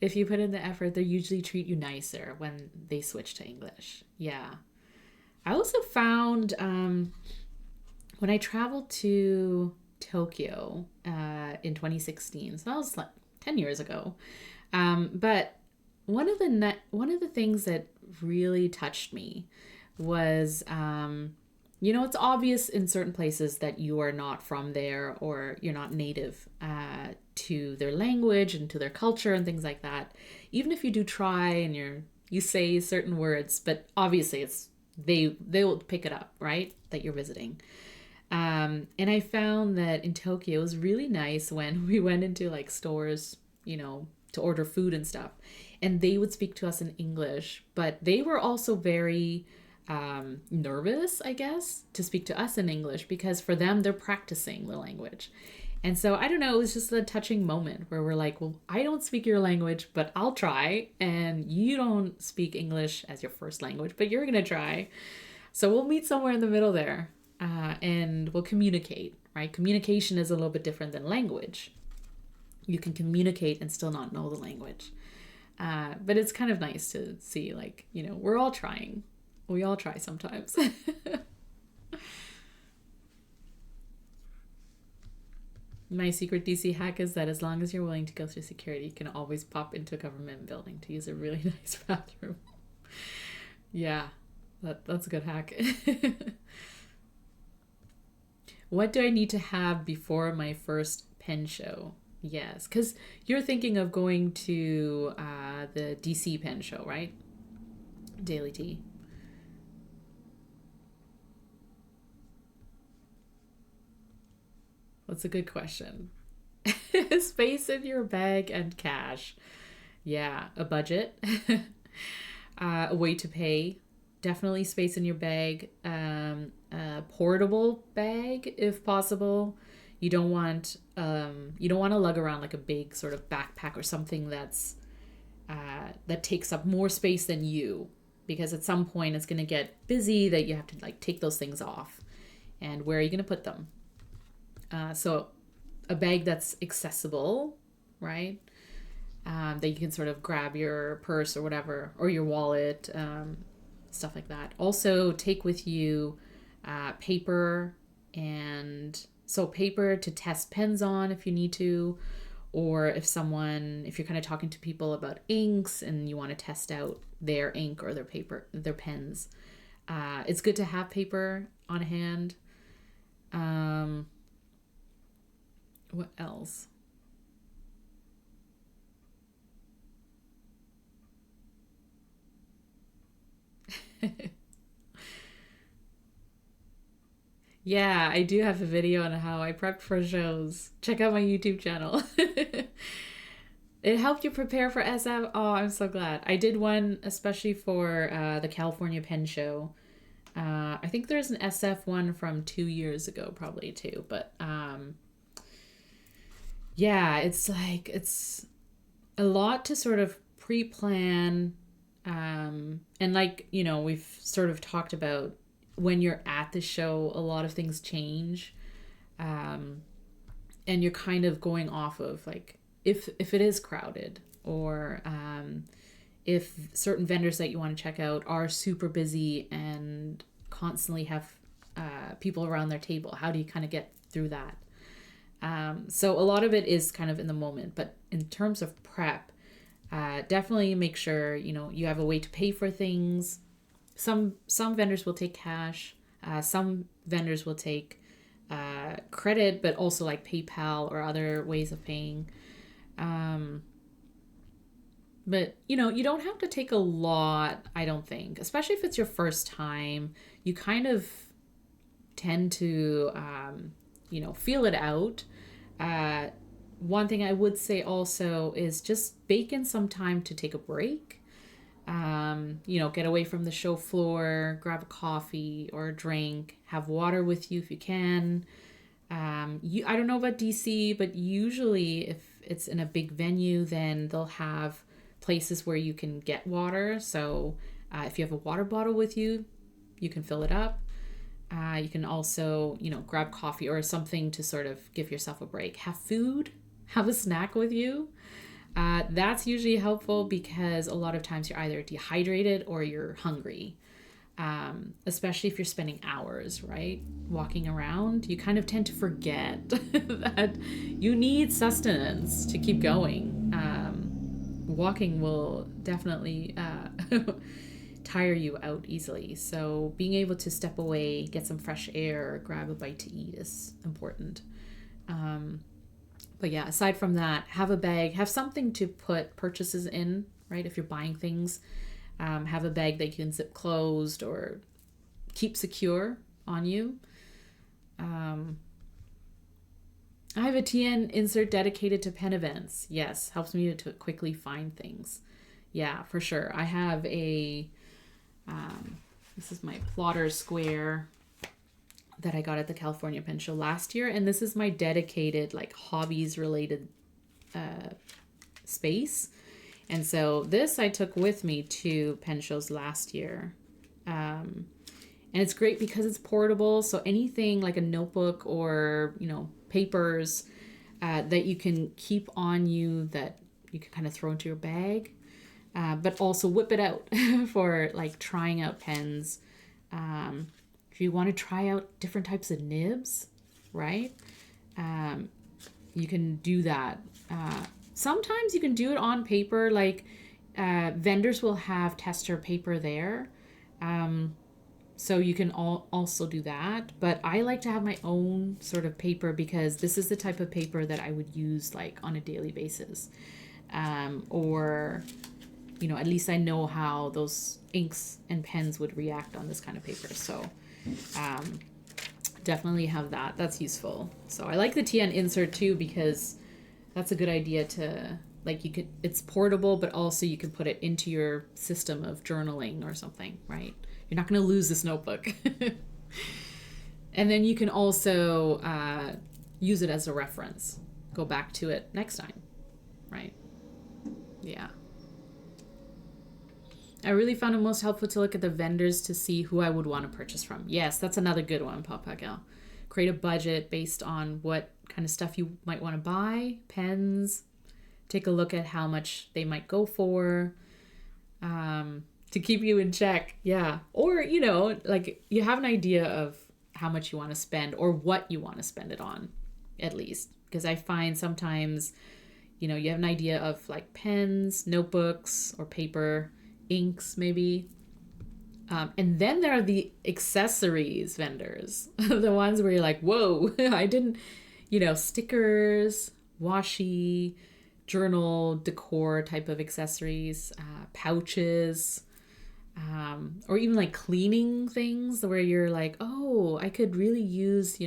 If you put in the effort, they usually treat you nicer when they switch to English. Yeah. I also found when I traveled to Tokyo in 2016, so that was like 10 years ago. But one of the things that really touched me was it's obvious in certain places that you are not from there or you're not native to their language and to their culture and things like that. Even if you do try and you say certain words, but obviously it's they will pick it up, right? That you're visiting. And I found that in Tokyo it was really nice when we went into like stores, to order food and stuff, and they would speak to us in English, but they were also very nervous, I guess, to speak to us in English because for them, they're practicing the language. And so I don't know, it was just a touching moment where we're like, well, I don't speak your language, but I'll try. And you don't speak English as your first language, but you're going to try. So we'll meet somewhere in the middle there and we'll communicate, right? Communication is a little bit different than language. You can communicate and still not know the language. But it's kind of nice to see, like, we're all trying. We all try sometimes. My secret DC hack is that as long as you're willing to go through security, you can always pop into a government building to use a really nice bathroom. Yeah, that's a good hack. What do I need to have before my first pen show? Yes, because you're thinking of going to the DC pen show, right? Daily Tea. That's a good question. Space in your bag and cash. Yeah, a budget. A way to pay. Definitely space in your bag. A portable bag if possible. You don't want to lug around like a big sort of backpack or something that takes up more space than you, because at some point it's going to get busy that you have to like take those things off. And where are you going to put them? So a bag that's accessible, right? That you can sort of grab your purse or whatever, or your wallet, stuff like that. Also take with you paper, and so paper to test pens on if you need to, or if you're kind of talking to people about inks and you want to test out their ink or their paper, their pens. It's good to have paper on hand. What else? Yeah, I do have a video on how I prepped for shows. Check out my YouTube channel. It helped you prepare for SF. Oh, I'm so glad. I did one especially for the California Pen Show. I think there's an SF one from 2 years ago, probably too. But yeah, it's a lot to sort of pre-plan. And like, we've sort of talked about when you're at the show, a lot of things change. And you're kind of going off of like, if it is crowded, or if certain vendors that you want to check out are super busy and constantly have people around their table? How do you kind of get through that? So a lot of it is kind of in the moment, but in terms of prep, definitely make sure, you have a way to pay for things. Some vendors will take cash. Some vendors will take credit, but also like PayPal or other ways of paying. But, you don't have to take a lot, I don't think, especially if it's your first time. You kind of tend to, feel it out. One thing I would say also is just bake in some time to take a break. Get away from the show floor, grab a coffee or a drink, have water with you if you can. I don't know about DC, but usually if it's in a big venue, then they'll have places where you can get water. So if you have a water bottle with you, you can fill it up. You can also, grab coffee or something to sort of give yourself a break. Have food, have a snack with you. That's usually helpful because a lot of times you're either dehydrated or you're hungry. Especially if you're spending hours, right, walking around, you kind of tend to forget that you need sustenance to keep going. Walking will definitely tire you out easily. So being able to step away, get some fresh air, grab a bite to eat is important. But yeah, aside from that, have a bag, have something to put purchases in, right? If you're buying things, have a bag that you can zip closed or keep secure on you. I have a TN insert dedicated to pen events. Yes, helps me to quickly find things. Yeah, for sure. I have this is my plotter square that I got at the California Pen Show last year. And this is my dedicated, like, hobbies related space. And so this I took with me to pen shows last year. And it's great because it's portable. So anything like a notebook or, papers that you can keep on you that you can kind of throw into your bag, but also whip it out for like trying out pens. If you want to try out different types of nibs, right? You can do that. Sometimes you can do it on paper, like vendors will have tester paper there. So you can also do that. But I like to have my own sort of paper because this is the type of paper that I would use like on a daily basis. Or, at least I know how those inks and pens would react on this kind of paper. So definitely have that. That's useful. So I like the TN insert too because that's a good idea to, like, it's portable, but also you can put it into your system of journaling or something, right? You're not going to lose this notebook. And then you can also use it as a reference. Go back to it next time, right? Yeah. I really found it most helpful to look at the vendors to see who I would want to purchase from. Yes, that's another good one, Papa Gal. Create a budget based on what kind of stuff you might want to buy, pens. Take a look at how much they might go for. To keep you in check. Yeah. Or, like you have an idea of how much you want to spend or what you want to spend it on, at least. Because I find sometimes, you have an idea of like pens, notebooks, or paper, inks maybe. And then there are the accessories vendors, the ones where you're like, whoa, I didn't, stickers, washi, journal, decor type of accessories, pouches, or even like cleaning things where you're like, oh, I could really use,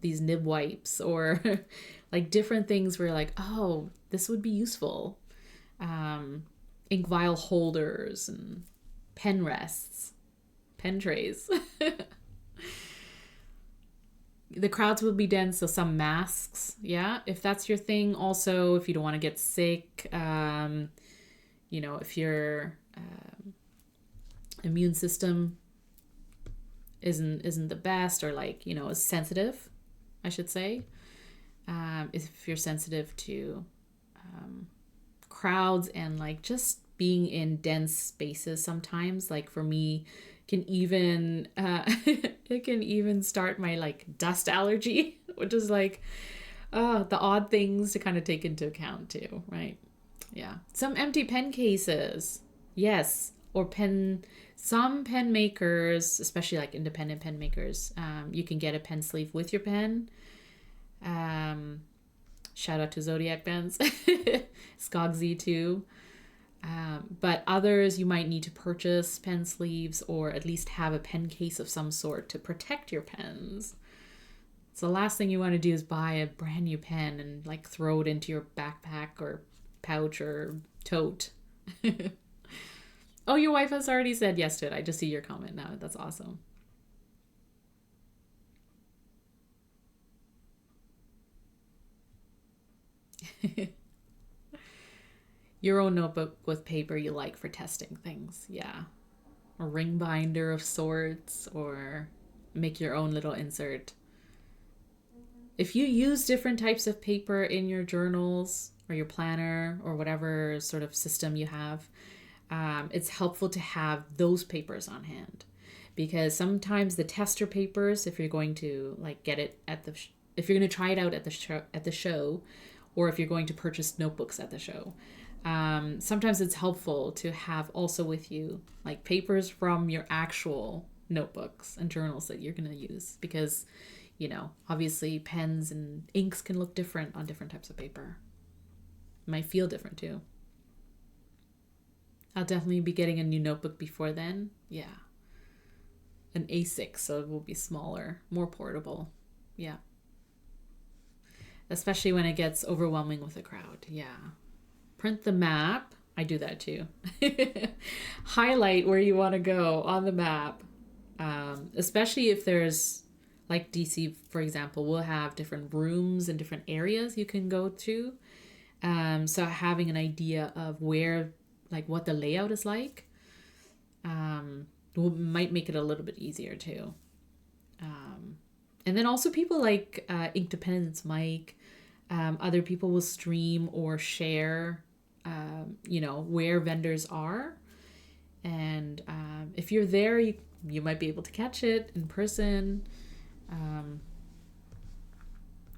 these nib wipes or like different things where you're like, oh, this would be useful. Ink vial holders and pen rests, pen trays. The crowds will be dense, so some masks, yeah, if that's your thing. Also, if you don't want to get sick, if your immune system isn't the best, or like, is sensitive, I should say. If you're sensitive to crowds and like just being in dense spaces sometimes, like for me, Can even it can even start my like dust allergy, which is like the odd things to kind of take into account too, right? Yeah. Some empty pen cases. Yes. Or pen, some pen makers, especially like independent pen makers, you can get a pen sleeve with your pen. Shout out to Zodiac pens. Skogsy too. But others, you might need to purchase pen sleeves or at least have a pen case of some sort to protect your pens. So the last thing you want to do is buy a brand new pen and like throw it into your backpack or pouch or tote. Oh, your wife has already said yes to it. I just see your comment now. That's awesome. Your own notebook with paper you like for testing things. Yeah. A ring binder of sorts, or make your own little insert. If you use different types of paper in your journals or your planner or whatever sort of system you have, it's helpful to have those papers on hand, because sometimes the tester papers, if you're going to like get it at the if you're going to try it out at the show, or if you're going to purchase notebooks at the show, sometimes it's helpful to have also with you like papers from your actual notebooks and journals that you're going to use, because you know, obviously pens and inks can look different on different types of paper. It might feel different too. I'll definitely be getting a new notebook before then. Yeah. An A6, so it will be smaller, more portable. Yeah. Especially when it gets overwhelming with a crowd. Yeah. Print the map. I do that too. Highlight where you want to go on the map. Especially if there's, like DC, for example, will have different rooms and different areas you can go to. So having an idea of where, like what the layout is like, might make it a little bit easier too. And then also people like Inkdependence Mike, other people will stream or share, you know, where vendors are. And if you're there, you might be able to catch it in person.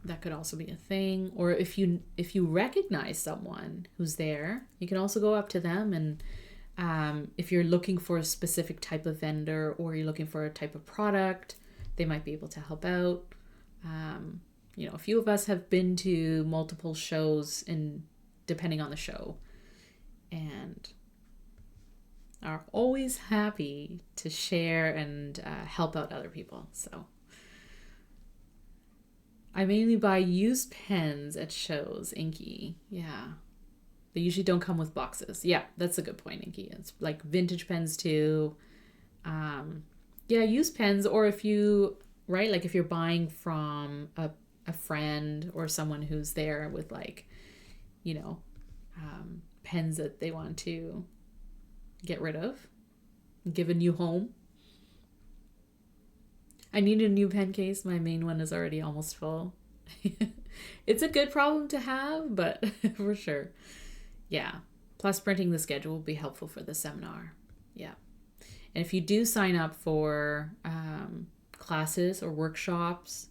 That could also be a thing. Or if you recognize someone who's there, you can also go up to them, and if you're looking for a specific type of vendor or you're looking for a type of product, they might be able to help out. You know, a few of us have been to multiple shows, and depending on the show, and are always happy to share and help out other people. So I mainly buy used pens at shows, Inky. Yeah. They usually don't come with boxes. Yeah, that's a good point, Inky. It's like vintage pens too. Yeah, used pens, or if you, right, like if you're buying from a friend or someone who's there with like, you know, pens that they want to get rid of, give a new home. I need a new pen case. My main one is already almost full. It's a good problem to have, but for sure. Yeah. Plus printing the schedule will be helpful for the seminar. Yeah. And if you do sign up for classes or workshops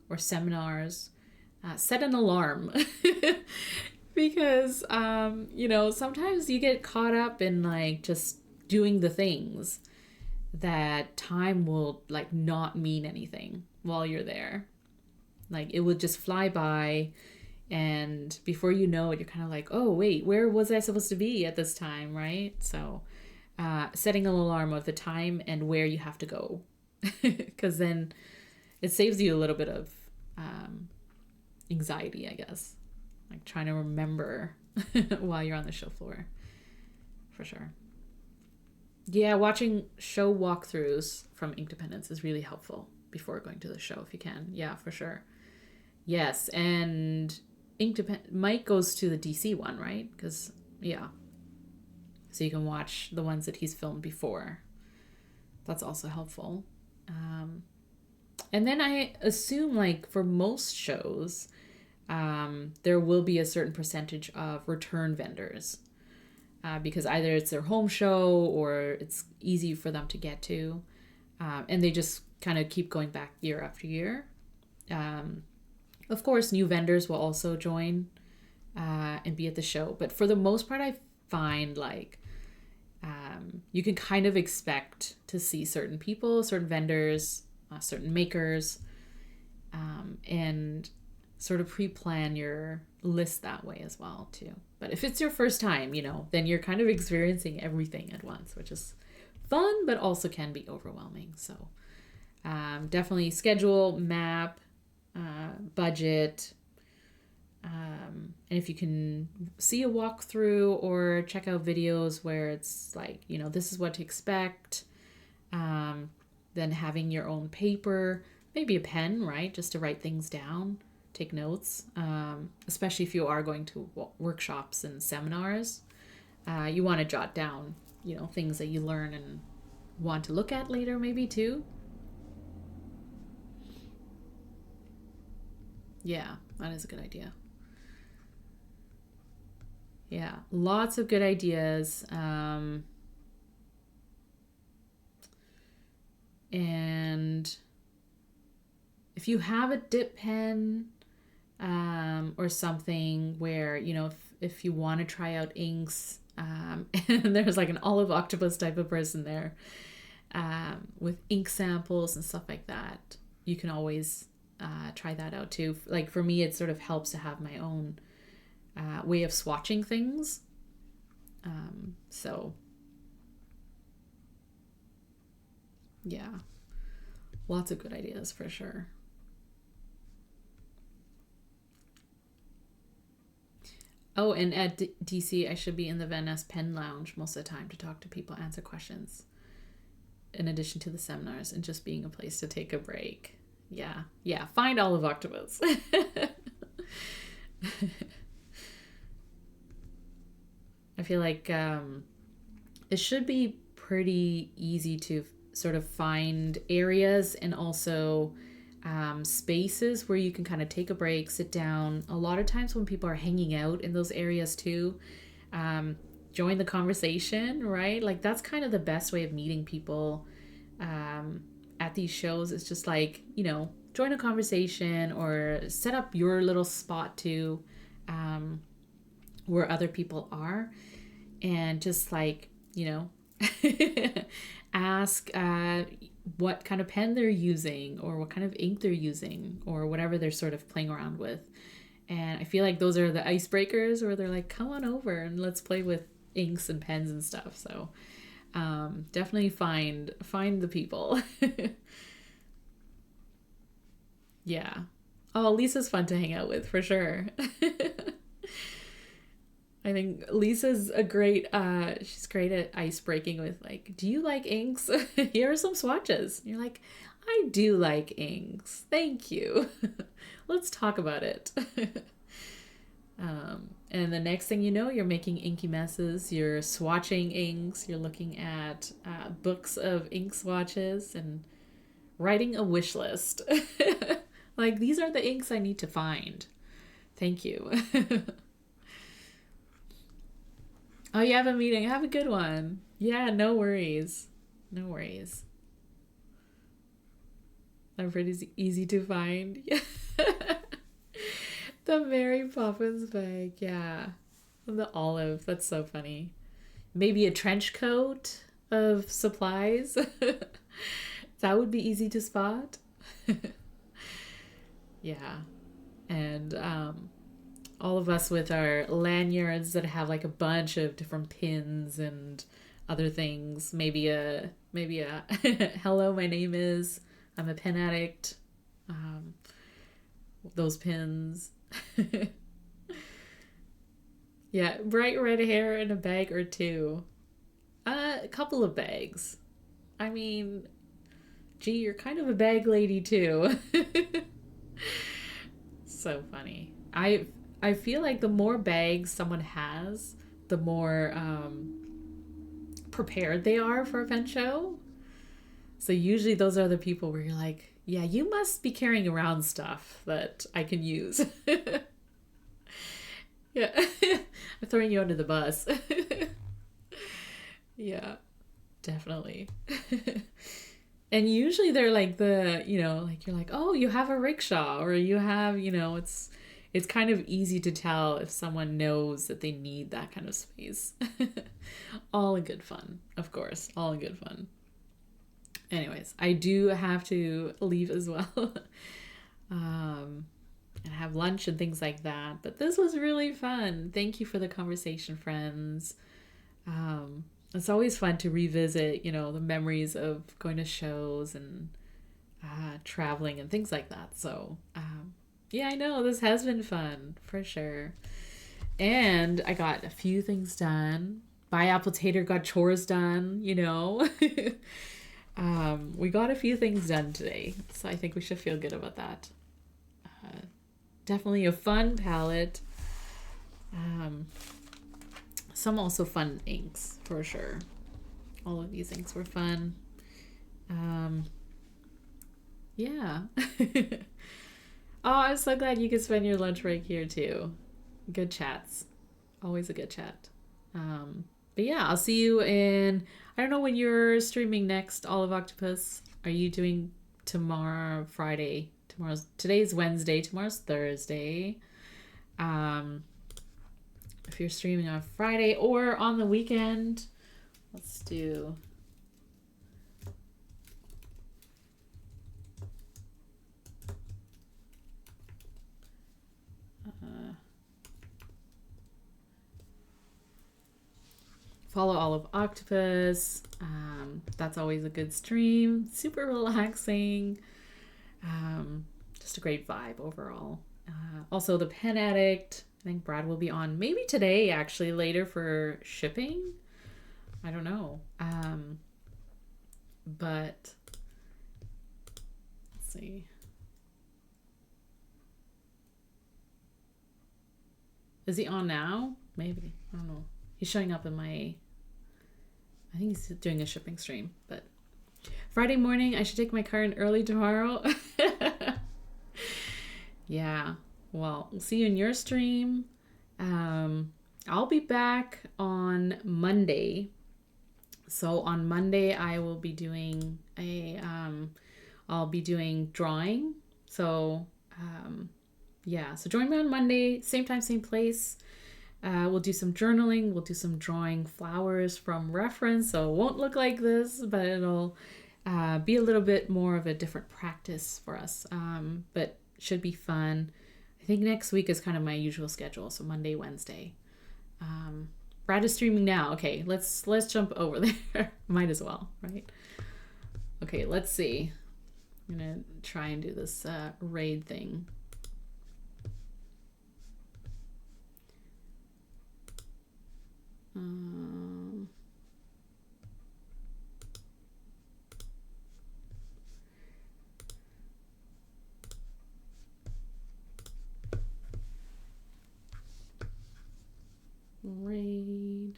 or seminars, set an alarm. Because, you know, sometimes you get caught up in like just doing the things that time will like not mean anything while you're there. Like it would just fly by, and before you know it, you're kind of like, oh wait, where was I supposed to be at this time, right? So setting an alarm of the time and where you have to go, because then it saves you a little bit of anxiety, I guess, like trying to remember while you're on the show floor, for sure. Yeah, watching show walkthroughs from Inkdependence is really helpful before going to the show if you can. Yeah, for sure. Yes, and Mike goes to the DC one, right? Because, yeah. So you can watch the ones that he's filmed before. That's also helpful. And then I assume, like, for most shows, there will be a certain percentage of return vendors. Because either it's their home show or it's easy for them to get to. And they just kind of keep going back year after year. Of course, new vendors will also join and be at the show. But for the most part, I find like you can kind of expect to see certain people, certain vendors, certain makers, and sort of pre-plan your list that way as well too. But if it's your first time, then you're kind of experiencing everything at once, which is fun, but also can be overwhelming. So definitely schedule, map, budget, and if you can see a walkthrough or check out videos where it's like, this is what to expect, then having your own paper, maybe a pen, right? Just to write things down, take notes, especially if you are going to workshops and seminars. You want to jot down, things that you learn and want to look at later maybe too. Yeah, that is a good idea. Yeah, lots of good ideas. And if you have a dip pen or something where, if you want to try out inks, and there's like an olive octopus type of person there with ink samples and stuff like that, you can always try that out too. Like for me, it sort of helps to have my own way of swatching things. So yeah, lots of good ideas for sure. Oh, and at DC, I should be in the Van Ness Pen Lounge most of the time to talk to people, answer questions, in addition to the seminars, and just being a place to take a break. Yeah, find Olive Octopus. I feel like it should be pretty easy to sort of find areas and also spaces where you can kind of take a break, sit down. A lot of times when people are hanging out in those areas too, join the conversation, right? Like that's kind of the best way of meeting people at these shows. It's just like, join a conversation or set up your little spot too, where other people are, and just like, ask what kind of pen they're using or what kind of ink they're using or whatever they're sort of playing around with. And I feel like those are the icebreakers where they're like, come on over and let's play with inks and pens and stuff. So definitely find the people. Yeah. Oh, Lisa's fun to hang out with for sure. I think Lisa's a great, she's great at ice breaking with like, do you like inks? Here are some swatches. And you're like, I do like inks. Thank you. Let's talk about it. And the next thing you know, you're making inky messes. You're swatching inks. You're looking at books of ink swatches and writing a wish list. Like, these are the inks I need to find. Thank you. Oh, you have a meeting. Have a good one. Yeah, no worries. No worries. I'm pretty easy to find. The Mary Poppins bag. Yeah. The olive. That's so funny. Maybe a trench coat of supplies. That would be easy to spot. Yeah. And all of us with our lanyards that have like a bunch of different pins and other things. Maybe a hello, my name is, I'm a pen addict. Those pins. Yeah, bright red hair in a bag or two. A couple of bags. I mean, gee, you're kind of a bag lady too. So funny. I feel like the more bags someone has, the more prepared they are for a pen show. So usually those are the people where you're like, yeah, you must be carrying around stuff that I can use. Yeah. I'm throwing you under the bus. Yeah, definitely. And usually they're like the, like you're like, oh, you have a rickshaw or you have, it's kind of easy to tell if someone knows that they need that kind of space. All in good fun, of course, all in good fun. Anyways, I do have to leave as well. And have lunch and things like that. But this was really fun. Thank you for the conversation, friends. It's always fun to revisit, the memories of going to shows and traveling and things like that. So, yeah, I know this has been fun for sure. And I got a few things done. By Apple Tater got chores done, we got a few things done today. So I think we should feel good about that. Definitely a fun palette. Some also fun inks for sure. All of these inks were fun. Yeah. Oh, I'm so glad you could spend your lunch break here too. Good chats. Always a good chat. But yeah, I'll see you in, I don't know when you're streaming next, Olive Octopus. Are you doing tomorrow, Friday? Today's Wednesday, tomorrow's Thursday. If you're streaming on Friday or on the weekend, let's do follow Olive Octopus. That's always a good stream. Super relaxing. Just a great vibe overall. Also, the Pen Addict. I think Brad will be on maybe today, actually, later for shipping. I don't know. But let's see. Is he on now? Maybe. I don't know. He's showing up in my... I think he's doing a shipping stream, but... Friday morning, I should take my car in early tomorrow. Yeah. Well, we'll see you in your stream. I'll be back on Monday. So on Monday, I will be doing I'll be doing drawing. So, yeah. So join me on Monday, same time, same place. We'll do some journaling. We'll do some drawing flowers from reference. So it won't look like this, but it'll be a little bit more of a different practice for us. But should be fun. I think next week is kind of my usual schedule. So Monday, Wednesday. Brad is streaming now. Okay, let's jump over there. Might as well, right? Okay, let's see. I'm gonna try and do this raid thing. Raid.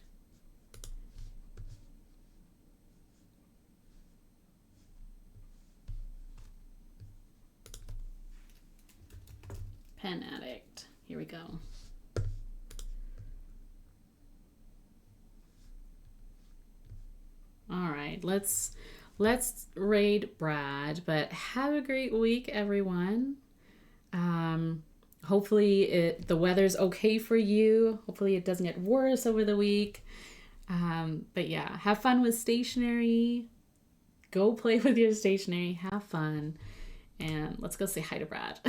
Pen Addict. Here we go. All right, let's raid Brad, but have a great week, everyone. Hopefully the weather's okay for you. Hopefully it doesn't get worse over the week. But yeah, have fun with stationery. Go play with your stationery. Have fun. And let's go say hi to Brad.